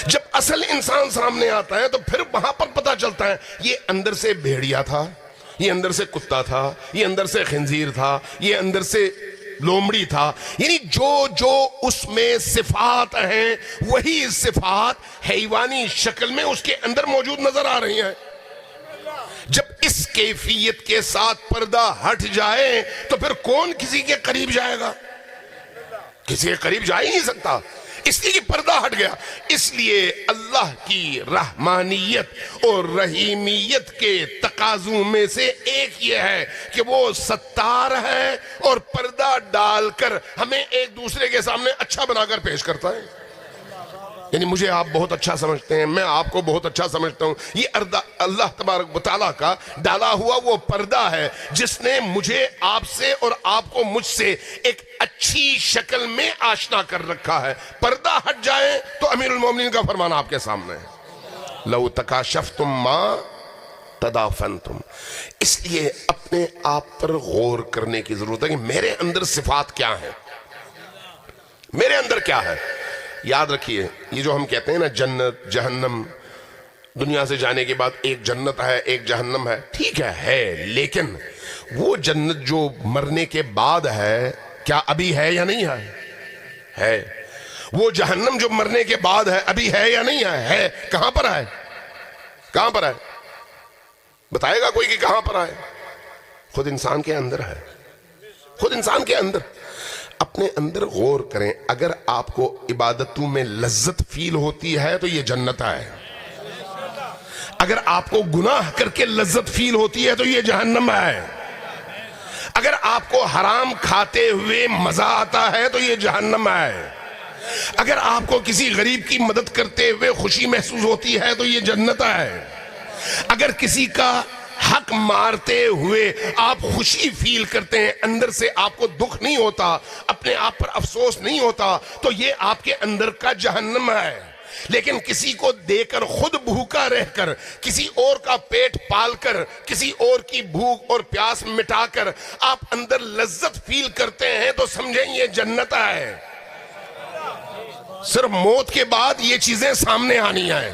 جب اصل انسان سامنے آتا ہے تو پھر وہاں پر پتہ چلتا ہے یہ اندر سے بھیڑیا تھا, یہ اندر سے کتا تھا, یہ اندر سے خنزیر تھا, یہ اندر سے لومڑی تھا. یعنی جو اس میں صفات ہیں وہی صفات حیوانی شکل میں اس کے اندر موجود نظر آ رہی ہیں. جب اس کیفیت کے ساتھ پردہ ہٹ جائے تو پھر کون کسی کے قریب جائے گا؟ کسی کے قریب جا ہی نہیں سکتا, اس لیے کہ پردہ ہٹ گیا. اس لیے اللہ کی رحمانیت اور رحیمیت کے تقاضوں میں سے ایک یہ ہے کہ وہ ستار ہے اور پردہ ڈال کر ہمیں ایک دوسرے کے سامنے اچھا بنا کر پیش کرتا ہے. یعنی مجھے آپ بہت اچھا سمجھتے ہیں, میں آپ کو بہت اچھا سمجھتا ہوں. یہ اللہ تبارک و تعالیٰ کا ڈالا ہوا وہ پردہ ہے جس نے مجھے آپ سے اور آپ کو مجھ سے ایک اچھی شکل میں آشنا کر رکھا ہے. پردہ ہٹ جائے تو امیر المومنین کا فرمان آپ کے سامنے ہے, لو تکاشفتم ما تدافنتم. اس لیے اپنے آپ پر غور کرنے کی ضرورت ہے کہ میرے اندر صفات کیا ہیں, میرے اندر کیا ہے. یاد رکھیے, یہ جو ہم کہتے ہیں نا جنت جہنم, دنیا سے جانے کے بعد ایک جنت ہے ایک جہنم ہے، ٹھیک ہے، لیکن وہ جنت جو مرنے کے بعد ہے کیا ابھی ہے یا نہیں ہے؟ وہ جہنم جو مرنے کے بعد ہے ابھی ہے یا نہیں ہے؟ کہاں پر ہے؟ کہاں پر ہے؟ بتائے گا کوئی کہ کہاں پر ہے؟ خود انسان کے اندر ہے، خود انسان کے اندر۔ اپنے اندر غور کریں، اگر آپ کو عبادتوں میں لذت فیل ہوتی ہے تو یہ جنت ہے، اگر آپ کو گناہ کر کے لذت فیل ہوتی ہے تو یہ جہنم ہے، اگر آپ کو حرام کھاتے ہوئے مزہ آتا ہے تو یہ جہنم ہے، اگر آپ کو کسی غریب کی مدد کرتے ہوئے خوشی محسوس ہوتی ہے تو یہ جنت ہے، اگر کسی کا حق مارتے ہوئے آپ خوشی فیل کرتے ہیں، اندر سے آپ کو دکھ نہیں ہوتا، اپنے آپ پر افسوس نہیں ہوتا، تو یہ آپ کے اندر کا جہنم ہے۔ لیکن کسی کو دے کر خود بھوکا رہ کر، کسی اور کا پیٹ پال کر، کسی اور کی بھوک اور پیاس مٹا کر آپ اندر لذت فیل کرتے ہیں تو سمجھیں یہ جنت ہے۔ صرف موت کے بعد یہ چیزیں سامنے آنی ہیں،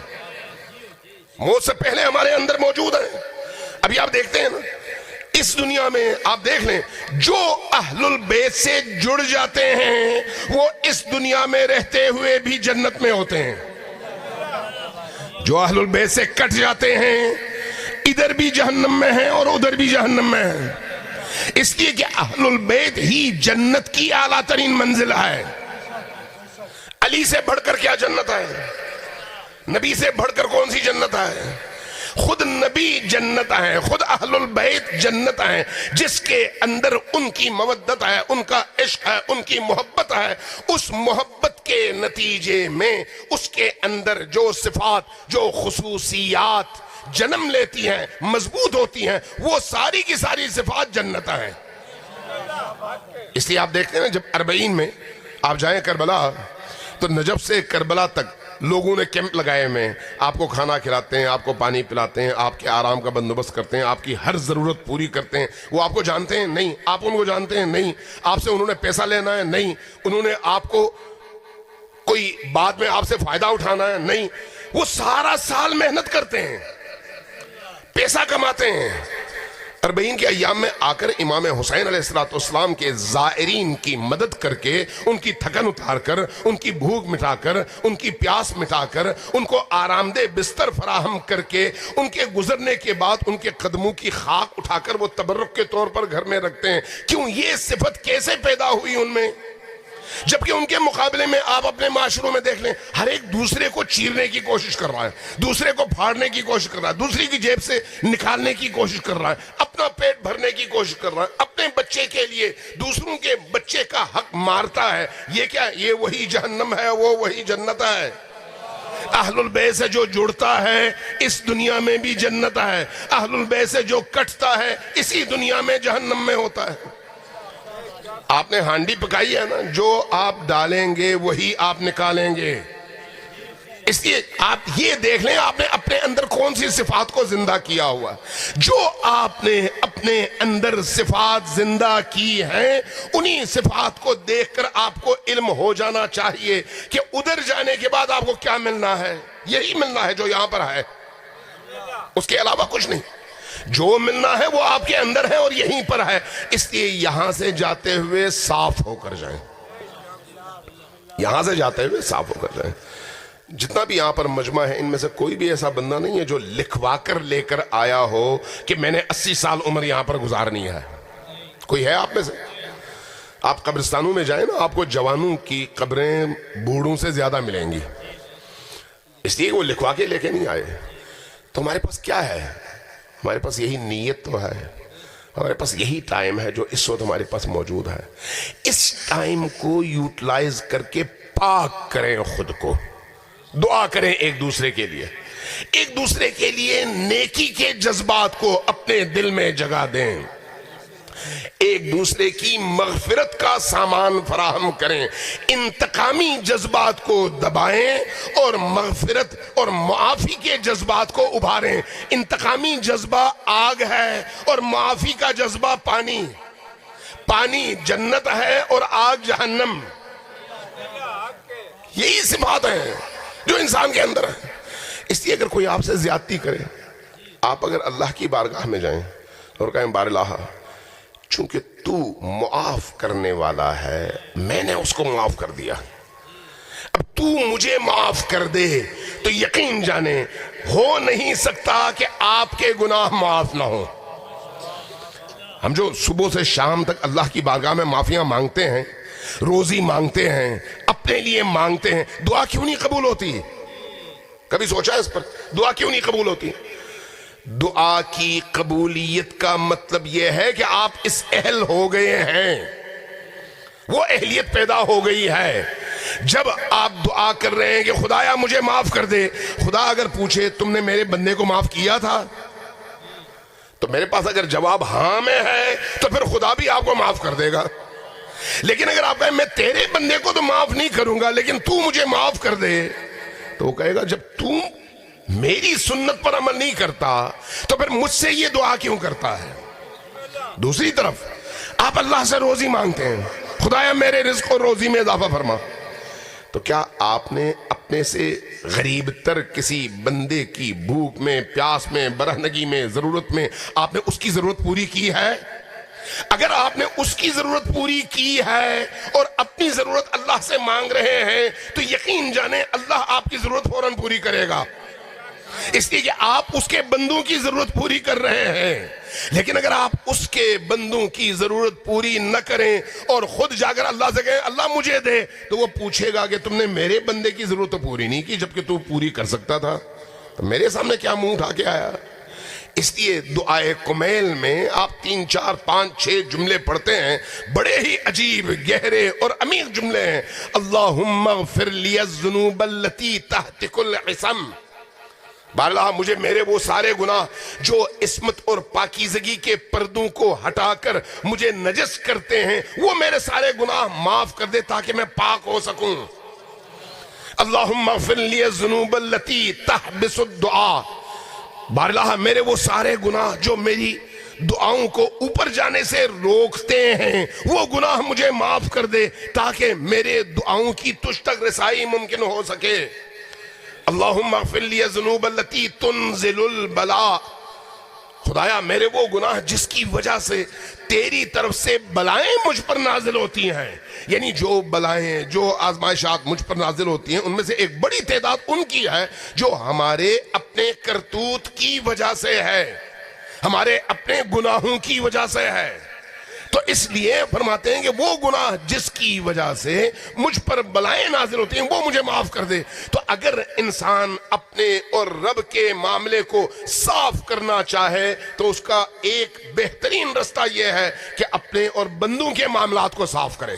موت سے پہلے ہمارے اندر موجود ہیں۔ ابھی آپ دیکھتے ہیں نا، اس دنیا میں آپ دیکھ لیں، جو اہل البیت سے جڑ جاتے ہیں وہ اس دنیا میں رہتے ہوئے بھی جنت میں ہوتے ہیں، جو اہل البیت سے کٹ جاتے ہیں ادھر بھی جہنم میں ہیں اور ادھر بھی جہنم میں ہیں، اس لیے کہ اہل البیت ہی جنت کی اعلیٰ ترین منزل ہے۔ علی سے بڑھ کر کیا جنت ہے؟ نبی سے بڑھ کر کون سی جنت ہے؟ خود نبی جنت ہیں، خود اہل البیت جنت ہیں، جس کے اندر ان کی مودت ہے، ان کا عشق ہے، ان کی محبت ہے، اس محبت کے نتیجے میں اس کے اندر جو صفات، جو خصوصیات جنم لیتی ہیں، مضبوط ہوتی ہیں، وہ ساری کی ساری صفات جنت ہیں۔ اس لیے آپ دیکھتے ہیں نا، جب 40 میں آپ جائیں کربلا تو نجف سے کربلا تک لوگوں نے کیمپ لگائے میں، آپ کو کھانا کھلاتے ہیں، آپ کو پانی پلاتے ہیں، آپ کے آرام کا بندوبست کرتے ہیں، آپ کی ہر ضرورت پوری کرتے ہیں۔ وہ آپ کو جانتے ہیں؟ نہیں۔ آپ ان کو جانتے ہیں؟ نہیں۔ آپ سے انہوں نے پیسہ لینا ہے؟ نہیں۔ انہوں نے آپ کو کوئی بعد میں آپ سے فائدہ اٹھانا ہے؟ نہیں۔ وہ سارا سال محنت کرتے ہیں، پیسہ کماتے ہیں۔ 40 کے ایام میں آ کر امام حسین علیہ السلام کے زائرین کی مدد کر کے، ان کی تھکن اتار کر، ان کی بھوک مٹا کر، ان کی پیاس مٹا کر، ان کو آرام دہ بستر فراہم کر کے، ان کے گزرنے کے بعد ان کے قدموں کی خاک اٹھا کر وہ تبرک کے طور پر گھر میں رکھتے ہیں۔ کیوں؟ یہ صفت کیسے پیدا ہوئی ان میں؟ جبکہ ان کے مقابلے میں آپ اپنے معاشروں میں دیکھ لیں، ہر ایک دوسرے کو چیرنے کی کوشش کر رہا ہے، دوسرے کو پھاڑنے کی کوشش کر رہا ہے، دوسری کی جیب سے نکالنے کی کوشش کر رہا ہے، اپنا پیٹ بھرنے کی کوشش کر رہا ہے، اپنے بچے کے لیے دوسروں کے بچے کا حق مارتا ہے۔ یہ کیا؟ یہ وہی جہنم ہے، وہ وہی جنت ہے۔ اہل البیت سے جو جڑتا ہے اس دنیا میں بھی جنت ہے، اہل البیت سے جو کٹتا ہے اسی دنیا میں جہنم میں ہوتا ہے۔ آپ نے ہانڈی پکائی ہے نا، جو آپ ڈالیں گے وہی آپ نکالیں گے۔ اس لیے آپ یہ دیکھ لیں آپ نے اپنے اندر کون سی صفات کو زندہ کیا ہوا۔ جو آپ نے اپنے اندر صفات زندہ کی ہیں، انہی صفات کو دیکھ کر آپ کو علم ہو جانا چاہیے کہ ادھر جانے کے بعد آپ کو کیا ملنا ہے۔ یہی ملنا ہے جو یہاں پر ہے، اس کے علاوہ کچھ نہیں۔ جو ملنا ہے وہ آپ کے اندر ہے اور یہیں پر ہے۔ اس لیے یہاں سے جاتے ہوئے صاف ہو کر جائیں، یہاں سے جاتے ہوئے صاف ہو کر جائیں۔ جتنا بھی یہاں پر مجمع ہے ان میں سے کوئی بھی ایسا بندہ نہیں ہے جو لکھوا کر لے کر آیا ہو کہ میں نے 80 سال عمر یہاں پر گزارنی ہے۔ کوئی ہے آپ میں سے؟ آپ قبرستانوں میں جائیں نا، آپ کو جوانوں کی قبریں بوڑھوں سے زیادہ ملیں گی، اس لیے وہ لکھوا کے لے کے نہیں آئے۔ تو ہمارے پاس کیا ہے؟ ہمارے پاس یہی نیت تو ہے، ہمارے پاس یہی ٹائم ہے جو اس وقت ہمارے پاس موجود ہے۔ اس ٹائم کو یوٹیلائز کر کے پاک کریں خود کو، دعا کریں ایک دوسرے کے لیے، ایک دوسرے کے لیے نیکی کے جذبات کو اپنے دل میں جگہ دیں، ایک دوسرے کی مغفرت کا سامان فراہم کریں، انتقامی جذبات کو دبائیں اور مغفرت اور معافی کے جذبات کو ابھاریں۔ انتقامی جذبہ آگ ہے اور معافی کا جذبہ پانی۔ پانی جنت ہے اور آگ جہنم۔ یہی صفات ہیں جو انسان کے اندر ہے۔ اس لیے اگر کوئی آپ سے زیادتی کرے، آپ اگر اللہ کی بارگاہ میں جائیں اور کہیں بار الہ، چونکہ تو معاف کرنے والا ہے میں نے اس کو معاف کر دیا، اب تو مجھے معاف کر دے، تو یقین جانے ہو نہیں سکتا کہ آپ کے گناہ معاف نہ ہوں۔ ہم جو صبح سے شام تک اللہ کی بارگاہ میں معافیاں مانگتے ہیں، روزی مانگتے ہیں، اپنے لیے مانگتے ہیں، دعا کیوں نہیں قبول ہوتی؟ کبھی سوچا اس پر؟ دعا کیوں نہیں قبول ہوتی؟ دعا کی قبولیت کا مطلب یہ ہے کہ آپ اس اہل ہو گئے ہیں، وہ اہلیت پیدا ہو گئی ہے۔ جب آپ دعا کر رہے ہیں کہ خدایا مجھے معاف کر دے، خدا اگر پوچھے تم نے میرے بندے کو معاف کیا تھا، تو میرے پاس اگر جواب ہاں میں ہے تو پھر خدا بھی آپ کو معاف کر دے گا۔ لیکن اگر آپ کہیں میں تیرے بندے کو تو معاف نہیں کروں گا لیکن تو مجھے معاف کر دے، تو وہ کہے گا جب تو میری سنت پر عمل نہیں کرتا تو پھر مجھ سے یہ دعا کیوں کرتا ہے؟ دوسری طرف آپ اللہ سے روزی مانگتے ہیں، خدایا میرے رزق اور روزی میں اضافہ فرما، تو کیا آپ نے اپنے سے غریب تر کسی بندے کی بھوک میں، پیاس میں، برہنگی میں، ضرورت میں آپ نے اس کی ضرورت پوری کی ہے؟ اگر آپ نے اس کی ضرورت پوری کی ہے اور اپنی ضرورت اللہ سے مانگ رہے ہیں تو یقین جانیں اللہ آپ کی ضرورت فوراً پوری کرے گا، اس لیے کہ آپ اس کے بندوں کی ضرورت پوری کر رہے ہیں۔ لیکن اگر آپ اس کے بندوں کی ضرورت پوری نہ کریں اور خود جا کر اللہ سے کہیں اللہ مجھے دے، تو وہ پوچھے گا کہ تم نے میرے بندے کی ضرورت تو پوری نہیں کی جبکہ تو پوری کر سکتا تھا، تو میرے سامنے کیا منہ اٹھا کے آیا؟ اس لیے دعائے کمیل میں آپ 3 4 5 6 جملے پڑھتے ہیں، بڑے ہی عجیب گہرے اور عمیق جملے ہیں۔ اللہم اغفر لی الذنوب التي تحت كل عصم، باراللہ مجھے میرے وہ سارے گناہ جو عصمت اور پاکیزگی کے پردوں کو ہٹا کر مجھے نجس کرتے ہیں، وہ میرے سارے گناہ معاف کر دے تاکہ میں پاک ہو سکوں۔ اللہم اغفر لی الذنوب التي تحبس الدعاء، باراللہ میرے وہ سارے گناہ جو میری دعاؤں کو اوپر جانے سے روکتے ہیں، وہ گناہ مجھے معاف کر دے تاکہ میرے دعاؤں کی تجھ تک رسائی ممکن ہو سکے۔ اللہم اغفر لی الذنوب التي تنزل البلاء، خدایا میرے وہ گناہ جس کی وجہ سے تیری طرف سے بلائیں مجھ پر نازل ہوتی ہیں، یعنی جو بلائیں جو آزمائشات مجھ پر نازل ہوتی ہیں ان میں سے ایک بڑی تعداد ان کی ہے جو ہمارے اپنے کرتوت کی وجہ سے ہے، ہمارے اپنے گناہوں کی وجہ سے ہے۔ تو اس لیے فرماتے ہیں کہ وہ گناہ جس کی وجہ سے مجھ پر بلائیں نازل ہوتی ہیں وہ مجھے معاف کر دے۔ تو اگر انسان اپنے اور رب کے معاملے کو صاف کرنا چاہے تو اس کا ایک بہترین رستہ یہ ہے کہ اپنے اور بندوں کے معاملات کو صاف کرے۔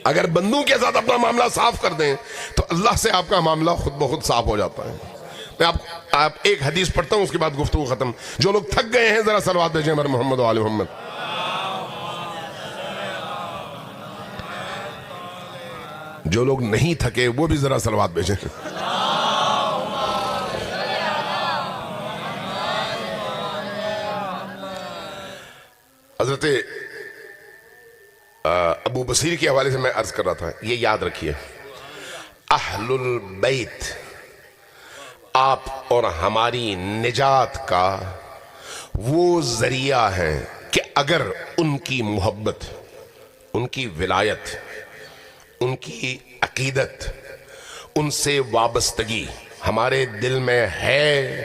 اگر بندوں کے ساتھ اپنا معاملہ صاف کر دیں تو اللہ سے آپ کا معاملہ خود بخود صاف ہو جاتا ہے۔ میں آپ ایک حدیث پڑھتا ہوں اس کے بعد گفتگو ختم۔ جو لوگ تھک گئے ہیں ذرا صلوات بھیجیں ہمارے محمد و آل محمد۔ جو لوگ نہیں تھکے وہ بھی ذرا صلوات بھیجیں۔ حضرت ابو بصیر کے حوالے سے میں عرض کر رہا تھا، یہ یاد رکھیے، اہل البیت آپ اور ہماری نجات کا وہ ذریعہ ہیں کہ اگر ان کی محبت، ان کی ولایت، ان کی عقیدت، ان سے وابستگی ہمارے دل میں ہے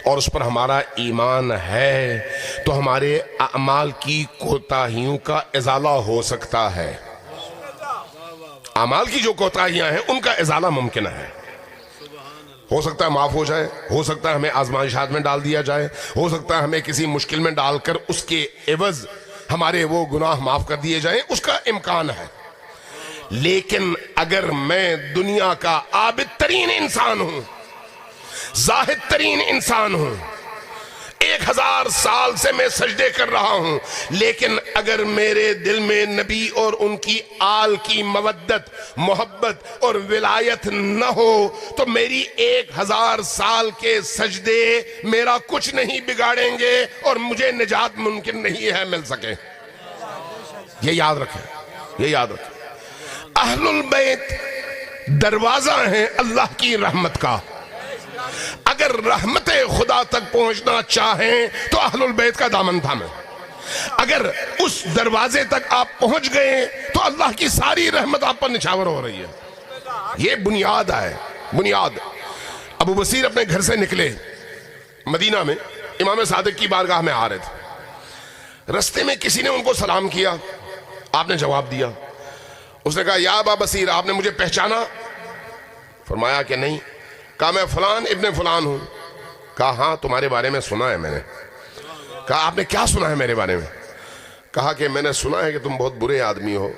اور اس پر ہمارا ایمان ہے تو ہمارے اعمال کی کوتاہیوں کا ازالہ ہو سکتا ہے۔ اعمال کی جو کوتاہیاں ہیں ان کا ازالہ ممکن ہے، ہو سکتا ہے معاف ہو جائے، ہو سکتا ہے ہمیں آزمائشات میں ڈال دیا جائے، ہو سکتا ہے ہمیں کسی مشکل میں ڈال کر اس کے عوض ہمارے وہ گناہ معاف کر دیے جائیں، اس کا امکان ہے۔ لیکن اگر میں دنیا کا عابد ترین انسان ہوں، زاہد ترین انسان ہوں، 1000 سال سے میں سجدے کر رہا ہوں، لیکن اگر میرے دل میں نبی اور ان کی آل کی مودت، محبت اور ولایت نہ ہو تو میری 1000 سال کے سجدے میرا کچھ نہیں بگاڑیں گے اور مجھے نجات ممکن نہیں ہے مل سکے۔ یہ یاد رکھیں، یہ یاد رکھیں۔ اہل البیت دروازہ ہیں اللہ کی رحمت کا۔ اگر رحمت خدا تک پہنچنا چاہیں تو اہل البیت کا دامن تھامیں. اگر اس دروازے تک آپ پہنچ گئے تو اللہ کی ساری رحمت آپ پر نچھاور ہو رہی ہے. یہ بنیاد ہے، بنیاد. ابو بصیر اپنے گھر سے نکلے مدینہ میں، امام صادق کی بارگاہ میں آ رہے تھے. رستے میں کسی نے ان کو سلام کیا، آپ نے جواب دیا. اس نے کہا یا ابا بصیر، آپ نے مجھے پہچانا؟ فرمایا کہ نہیں. کہا میں فلان ابن فلان ہوں. کہا ہاں تمہارے بارے میں سنا ہے میں نے. کہا آپ نے کیا سنا ہے میرے بارے میں؟ کہا کہ میں نے سنا ہے کہ تم بہت برے آدمی ہو،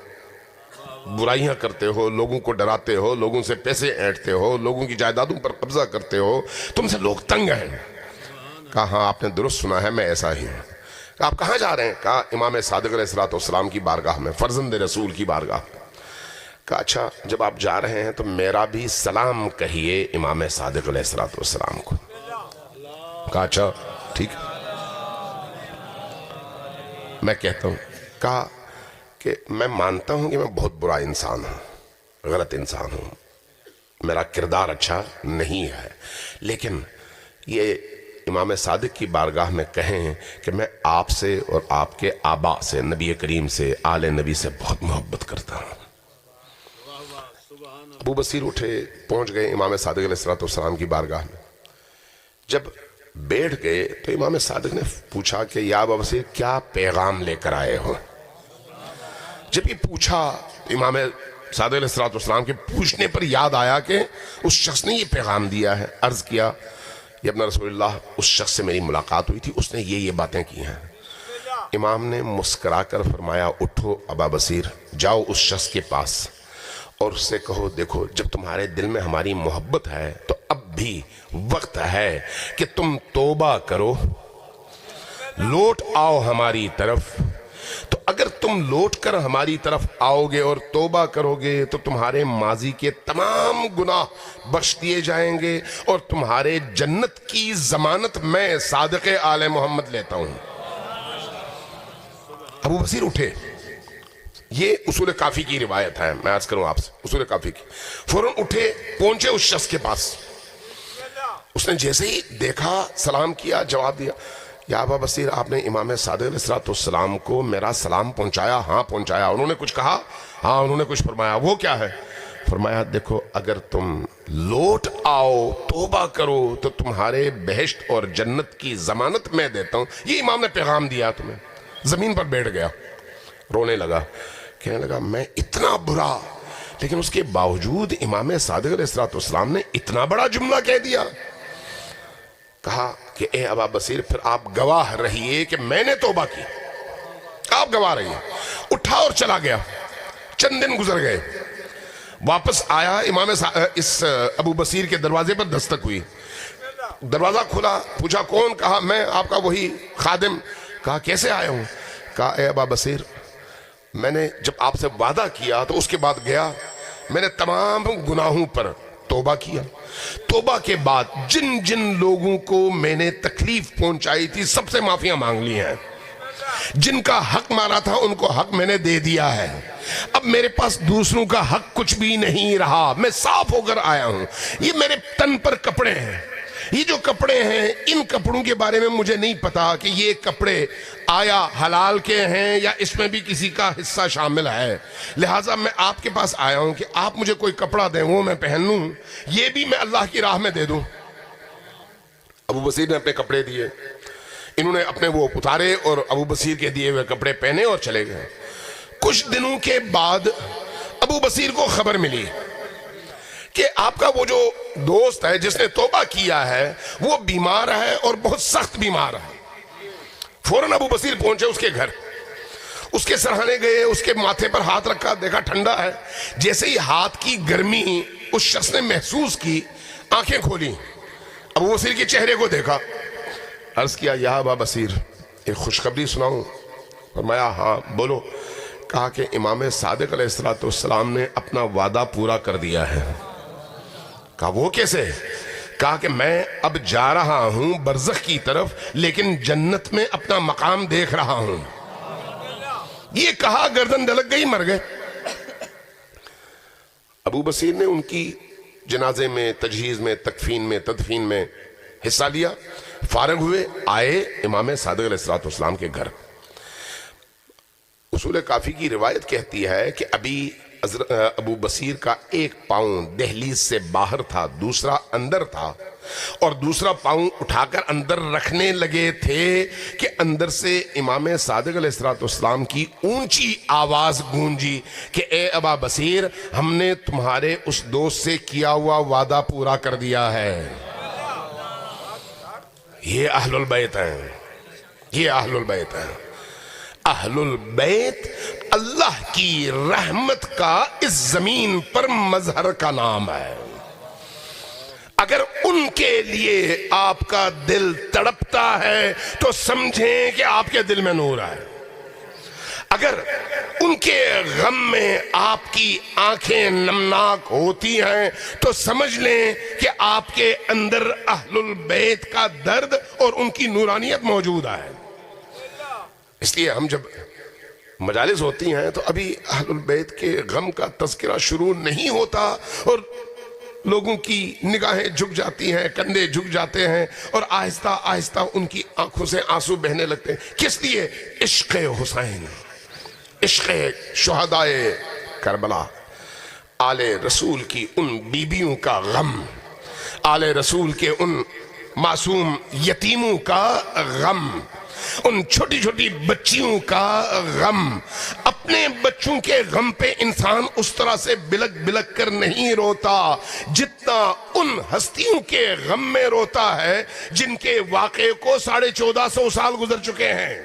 برائیاں کرتے ہو، لوگوں کو ڈراتے ہو، لوگوں سے پیسے اینٹتے ہو، لوگوں کی جائیدادوں پر قبضہ کرتے ہو، تم سے لوگ تنگ ہیں. کہا ہاں آپ نے درست سنا ہے، میں ایسا ہی ہوں. کہا آپ کہاں جا رہے ہیں؟ کہا امام صادق علیہ السلام کی بارگاہ میں، فرزند رسول کی بارگاہ میں. کہا اچھا جب آپ جا رہے ہیں تو میرا بھی سلام کہیے امام صادق علیہ السلام کو. کہا اچھا ٹھیک ہے میں کہتا ہوں. کہا کہ میں مانتا ہوں کہ میں بہت برا انسان ہوں، غلط انسان ہوں، میرا کردار اچھا نہیں ہے، لیکن یہ امام صادق کی بارگاہ میں کہیں کہ میں آپ سے اور آپ کے آبا سے، نبی کریم سے، آل نبی سے بہت محبت کرتا ہوں. ابو بصیر اٹھے، پہنچ گئے امام صادق علیہ السلام کی بارگاہ میں. جب بیٹھ گئے تو امام صادق نے پوچھا کہ یا ابا بصیر کیا پیغام لے کر آئے ہو؟ جب یہ پوچھا امام صادق علیہ السلام کے پوچھنے پر یاد آیا کہ اس شخص نے یہ پیغام دیا ہے. عرض کیا یہ اپنا رسول اللہ، اس شخص سے میری ملاقات ہوئی تھی، اس نے یہ باتیں کی ہیں. امام نے مسکرا کر فرمایا اٹھو ابا بصیر، جاؤ اس شخص کے پاس اور اس سے کہو دیکھو جب تمہارے دل میں ہماری محبت ہے تو اب بھی وقت ہے کہ تم توبہ کرو، لوٹ آؤ ہماری طرف. تو اگر تم لوٹ کر ہماری طرف آؤ گے اور توبہ کرو گے تو تمہارے ماضی کے تمام گناہ بخش دیے جائیں گے اور تمہارے جنت کی ضمانت میں صادق آل محمد لیتا ہوں. ابو بصیر اٹھے. یہ اصول کافی کی روایت ہے، میں عرض کروں آپ سے اصول کافی کی. فوراً اٹھے، پہنچے اس شخص کے پاس. اس نے جیسے ہی دیکھا، سلام کیا، جواب دیا یا ابا بصیر آپ نے امام صادق علیہ السلام کو میرا سلام پہنچایا؟ ہاں پہنچایا. انہوں نے کچھ کہا؟ ہاں انہوں نے کچھ فرمایا. وہ کیا ہے؟ فرمایا دیکھو اگر تم لوٹ آؤ، توبہ کرو تو تمہارے بہشت اور جنت کی ضمانت میں دیتا ہوں. یہ امام نے پیغام دیا تمہیں. زمین پر بیٹھ گیا، رونے لگا، کہنے لگا میں اتنا برا، لیکن اس کے باوجود امام صادق علیہ السلام نے اتنا بڑا جملہ کہہ دیا. کہا کہ اے ابا بصیر پھر آپ گواہ رہیے کہ میں نے توبہ کی، آپ گواہ رہیے. اٹھا اور چلا گیا. چند دن گزر گئے، واپس آیا. امام اس ابو بصیر کے دروازے پر دستک ہوئی. دروازہ کھلا، پوچھا کون؟ کہا میں آپ کا وہی خادم. کہا کیسے آئے ہوں؟ کہا اے ابا بصیر میں نے جب آپ سے وعدہ کیا تو اس کے بعد گیا، میں نے تمام گناہوں پر توبہ کیا. توبہ کے بعد جن جن لوگوں کو میں نے تکلیف پہنچائی تھی سب سے معافیاں مانگ لی ہیں. جن کا حق مارا تھا ان کو حق میں نے دے دیا ہے. اب میرے پاس دوسروں کا حق کچھ بھی نہیں رہا، میں صاف ہو کر آیا ہوں. یہ میرے تن پر کپڑے ہیں، یہ جو کپڑے ہیں ان کپڑوں کے بارے میں مجھے نہیں پتا کہ یہ کپڑے آیا حلال کے ہیں یا اس میں بھی کسی کا حصہ شامل ہے. لہٰذا میں آپ کے پاس آیا ہوں کہ آپ مجھے کوئی کپڑا دیں، وہ میں پہن لوں، یہ بھی میں اللہ کی راہ میں دے دوں. ابو بصیر نے اپنے کپڑے دیے، انہوں نے اپنے وہ اتارے اور ابو بصیر کے دیے ہوئے کپڑے پہنے اور چلے گئے. کچھ دنوں کے بعد ابو بصیر کو خبر ملی کہ آپ کا وہ جو دوست ہے جس نے توبہ کیا ہے وہ بیمار ہے اور بہت سخت بیمار ہے. فوراً ابو بصیر پہنچے اس کے گھر، اس کے سرہانے گئے، اس کے ماتھے پر ہاتھ رکھا، دیکھا ٹھنڈا ہے. جیسے ہی ہاتھ کی گرمی اس شخص نے محسوس کی، آنکھیں کھولی، ابو بصیر کے چہرے کو دیکھا. عرض کیا یا ابا بصیر ایک خوشخبری سناؤں؟ فرمایا ہاں بولو. کہا کہ امام صادق علیہ السلام نے اپنا وعدہ پورا کر دیا ہے. کہا وہ کیسے؟ کہا کہ میں اب جا رہا ہوں برزخ کی طرف، لیکن جنت میں اپنا مقام دیکھ رہا ہوں. یہ کہا گردن ڈلک گئی، مر گئے. ابو بصیر نے ان کی جنازے میں، تجہیز میں، تکفین میں، تدفین میں حصہ لیا، فارغ ہوئے، آئے امام صادق علیہ السلام کے گھر۔ اصول کافی کی روایت کہتی ہے کہ ابھی ابو بصیر کا ایک پاؤں دہلیز سے باہر تھا، دوسرا اندر تھا، اور دوسرا پاؤں اٹھا کر اندر رکھنے لگے تھے کہ اندر سے امام صادق علیہ السلام کی اونچی آواز گونجی کہ اے ابا بصیر، ہم نے تمہارے اس دوست سے کیا ہوا وعدہ پورا کر دیا ہے۔ یہ اہل البیت ہیں، یہ اہل البیت ہیں۔ اہل البیت اللہ کی رحمت کا اس زمین پر مظہر کا نام ہے۔ اگر ان کے لیے آپ کا دل تڑپتا ہے تو سمجھیں کہ آپ کے دل میں نور ہے۔ اگر ان کے غم میں آپ کی آنکھیں نمناک ہوتی ہیں تو سمجھ لیں کہ آپ کے اندر اہل البیت کا درد اور ان کی نورانیت موجود ہے۔ اس لیے ہم جب مجالس ہوتی ہیں تو ابھی اہل البیت کے غم کا تذکرہ شروع نہیں ہوتا اور لوگوں کی نگاہیں جھک جاتی ہیں، کندھے جھک جاتے ہیں، اور آہستہ آہستہ ان کی آنکھوں سے آنسو بہنے لگتے ہیں۔ کس لیے؟ عشق حسین، عشق شہدائے کربلا، آل رسول کی ان بیبیوں کا غم، آل رسول کے ان معصوم یتیموں کا غم، ان چھوٹی چھوٹی بچیوں کا غم۔ اپنے بچوں کے غم پہ انسان اس طرح سے بلک بلک کر نہیں روتا جتنا ان ہستیوں کے غم میں روتا ہے جن کے واقعے کو 1450 سال گزر چکے ہیں۔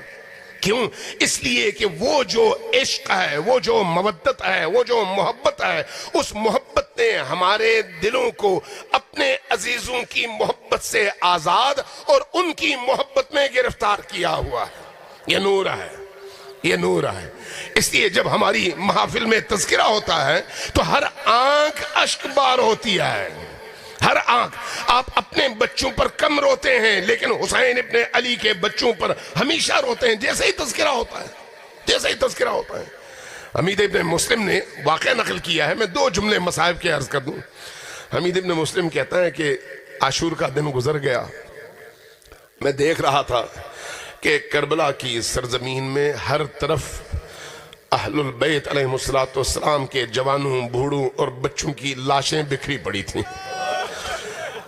کیوں؟ اس لیے کہ وہ جو عشق ہے، وہ جو مودت ہے، وہ جو محبت ہے، اس محبت نے ہمارے دلوں کو اپنے عزیزوں کی محبت سے آزاد اور ان کی محبت میں گرفتار کیا ہوا ہے۔ یہ نور ہے، یہ نور ہے۔ اس لیے جب ہماری محافل میں تذکرہ ہوتا ہے تو ہر آنکھ اشک بار ہوتی ہے، ہر آنکھ۔ آپ اپنے بچوں پر کم روتے ہیں لیکن حسین ابن علی کے بچوں پر ہمیشہ روتے ہیں جیسے ہی تذکرہ ہوتا ہے، جیسے ہی تذکرہ ہوتا ہے۔ حمید ابن مسلم نے واقعہ نقل کیا ہے، میں 2 جملے مصائب کے عرض کر دوں۔ حمید ابن مسلم کہتا ہے کہ عاشور کا دن گزر گیا، میں دیکھ رہا تھا کہ کربلا کی سرزمین میں ہر طرف اہل البیت علیہ السلام کے جوانوں، بوڑھوں اور بچوں کی لاشیں بکھری پڑی تھیں،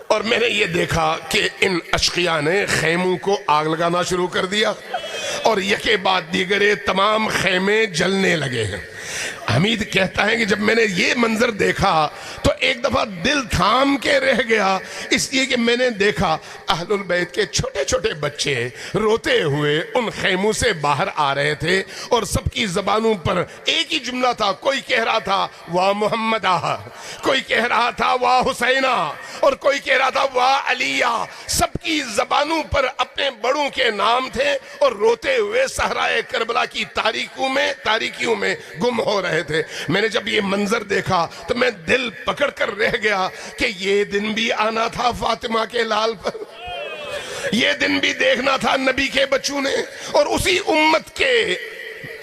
اور میں نے یہ دیکھا کہ ان اشقیاء نے خیموں کو آگ لگانا شروع کر دیا اور یکے بعد دیگرے تمام خیمے جلنے لگے ہیں۔ حمید کہتا ہے کہ جب میں نے یہ منظر دیکھا تو ایک دفعہ دل تھام کے رہ گیا، اس لیے کہ میں نے دیکھا اہل البیت کے چھوٹے چھوٹے بچے روتے ہوئے ان خیموں سے باہر آ رہے تھے اور سب کی زبانوں پر ایک ہی جملہ تھا۔ کوئی کہہ رہا تھا واہ محمدہ، کوئی کہہ رہا تھا واہ حسینہ، اور کوئی کہہ رہا تھا واہ علیہ۔ سب کی زبانوں پر اپنے بڑوں کے نام تھے اور روتے ہوئے صحرائے کربلا کی تاریکیوں میں گم ہو رہے تھے۔ میں نے جب یہ منظر دیکھا تو میں دل پکڑ کر رہ گیا کہ یہ دن بھی آنا تھا فاطمہ کے لال پر، یہ دن بھی دیکھنا تھا نبی کے بچوں نے، اور اسی امت کے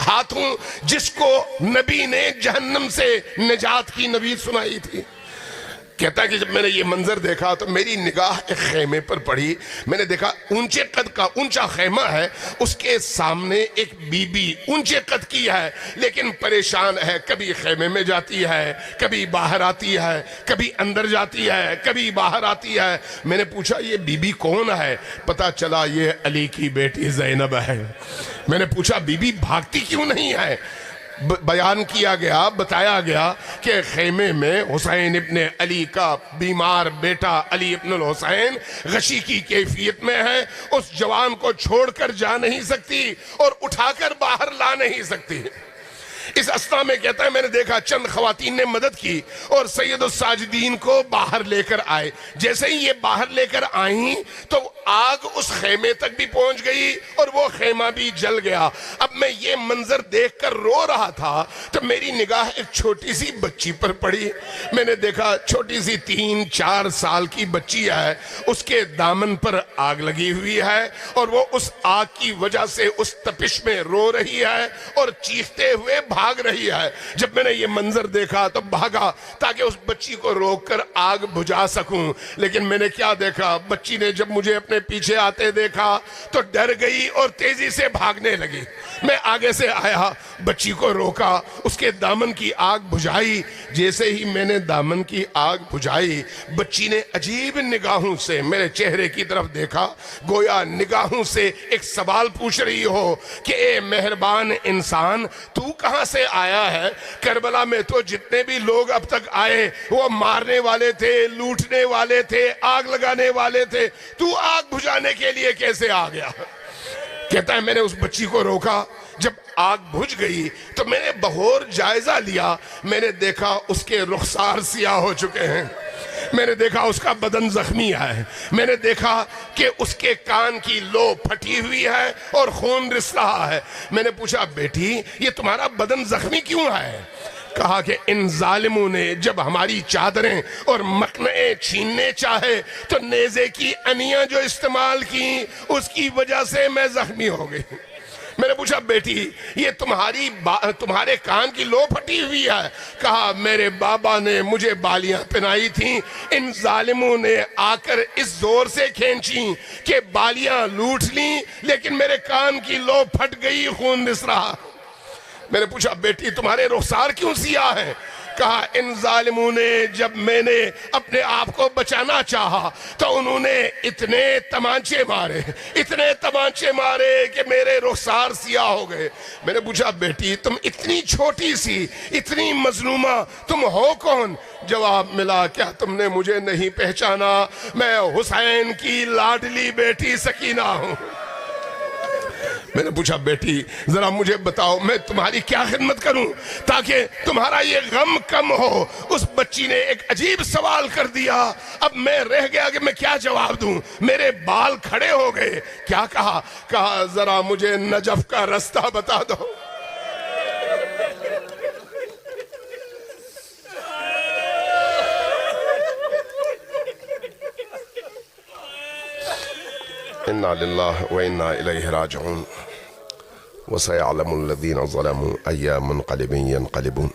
ہاتھوں جس کو نبی نے جہنم سے نجات کی نوید سنائی تھی۔ کہتا ہے کہ جب میں نے یہ منظر دیکھا تو میری نگاہ ایک خیمے پر پڑی۔ میں نے دیکھا اونچے قد کا اونچا خیمہ ہے، اس کے سامنے ایک بی بی اونچے قد کی ہے لیکن پریشان ہے، کبھی خیمے میں جاتی ہے، کبھی باہر آتی ہے، کبھی اندر جاتی ہے، کبھی باہر آتی ہے۔ میں نے پوچھا یہ بی بی کون ہے؟ پتا چلا یہ علی کی بیٹی زینب ہے۔ میں نے پوچھا بی بی بھاگتی کیوں نہیں ہے؟ بیان کیا گیا، بتایا گیا کہ خیمے میں حسین ابن علی کا بیمار بیٹا علی ابن الحسین غشی کی کیفیت میں ہے، اس جوان کو چھوڑ کر جا نہیں سکتی اور اٹھا کر باہر لا نہیں سکتی۔ اس اسنا میں کہتا ہے میں نے دیکھا چند خواتین نے مدد کی اور سید الساجدین کو باہر لے کر آئے۔ جیسے ہی یہ باہر لے کر آئیں تو آگ اس خیمے تک بھی پہنچ گئی اور وہ خیمہ بھی جل گیا۔ اب میں یہ منظر دیکھ کر رو رہا تھا تو میری نگاہ ایک چھوٹی سی بچی پر پڑی۔ میں نے دیکھا چھوٹی سی 3-4 سال کی بچی ہے، اس کے دامن پر آگ لگی ہوئی ہے اور وہ اس آگ کی وجہ سے اس تپش میں رو رہی ہے اور چیختے ہوئے بھاگ رہی ہے۔ جب میں نے یہ منظر دیکھا تو بھاگا تاکہ اس بچی کو روک کر آگ بجھا سکوں، لیکن میں نے کیا دیکھا، بچی نے جب مجھے اپنے پیچھے آتے دیکھا تو ڈر گئی اور تیزی سے بھاگنے لگی۔ میں آگے سے آیا، بچی کو روکا، اس کے دامن کی آگ بجھائی۔ جیسے ہی میں نے دامن کی آگ بجھائی، بچی نے عجیب نگاہوں سے میرے چہرے کی طرف دیکھا، گویا نگاہوں سے ایک سوال پوچھ رہی ہو کہ اے مہربان انسان، تو کہاں سے آیا ہے؟ کربلا میں تو جتنے بھی لوگ اب تک آئے وہ مارنے والے تھے، لوٹنے والے تھے، آگ لگانے والے تھے، تو آگ بجھانے کے لیے کیسے آ گیا؟ کہتا ہے میں نے اس بچی کو روکا، جب آگ بجھ گئی تو میں نے بغور جائزہ لیا، میں نے دیکھا اس کے رخسار سیاہ ہو چکے ہیں، میں نے دیکھا اس کا بدن زخمی ہے، میں نے دیکھا کہ اس کے کان کی لو پھٹی ہوئی ہے اور خون رس رہا ہے۔ میں نے پوچھا بیٹی یہ تمہارا بدن زخمی کیوں ہے؟ کہا کہ ان ظالموں نے جب ہماری چادریں اور مکنعیں چھیننے چاہے تو نیزے کی انیاں جو استعمال کی اس کی وجہ سے میں زخمی ہو گئی۔ میں نے پوچھا بیٹی یہ تمہارے کان کی لو پھٹی ہوئی ہے؟ کہا میرے بابا نے مجھے بالیاں پہنائی تھیں، ان ظالموں نے آ کر اس زور سے کھینچیں کہ بالیاں لوٹ لیں، لیکن میرے کان کی لو پھٹ گئی، خون رس رہا۔ میں نے پوچھا بیٹی تمہارے رخسار کیوں سیاہ ہیں؟ کہا ان ظالموں نے جب میں نے اپنے آپ کو بچانا چاہا تو انہوں نے اتنے تمانچے مارے کہ میرے رخسار سیاہ ہو گئے۔ میں نے پوچھا بیٹی تم اتنی چھوٹی سی، اتنی مظلومہ، تم ہو کون؟ جواب ملا کیا تم نے مجھے نہیں پہچانا؟ میں حسین کی لاڈلی بیٹی سکینہ ہوں۔ میں نے پوچھا بیٹی ذرا مجھے بتاؤ میں تمہاری کیا خدمت کروں تاکہ تمہارا یہ غم کم ہو؟ اس بچی نے ایک عجیب سوال کر دیا، اب میں رہ گیا کہ میں کیا جواب دوں، میرے بال کھڑے ہو گئے۔ کیا کہا؟ کہا ذرا مجھے نجف کا رستہ بتا دو۔ انا للہ و انا الیہ راجعون وسيعلم الذين ظلموا أي منقلب ينقلبون۔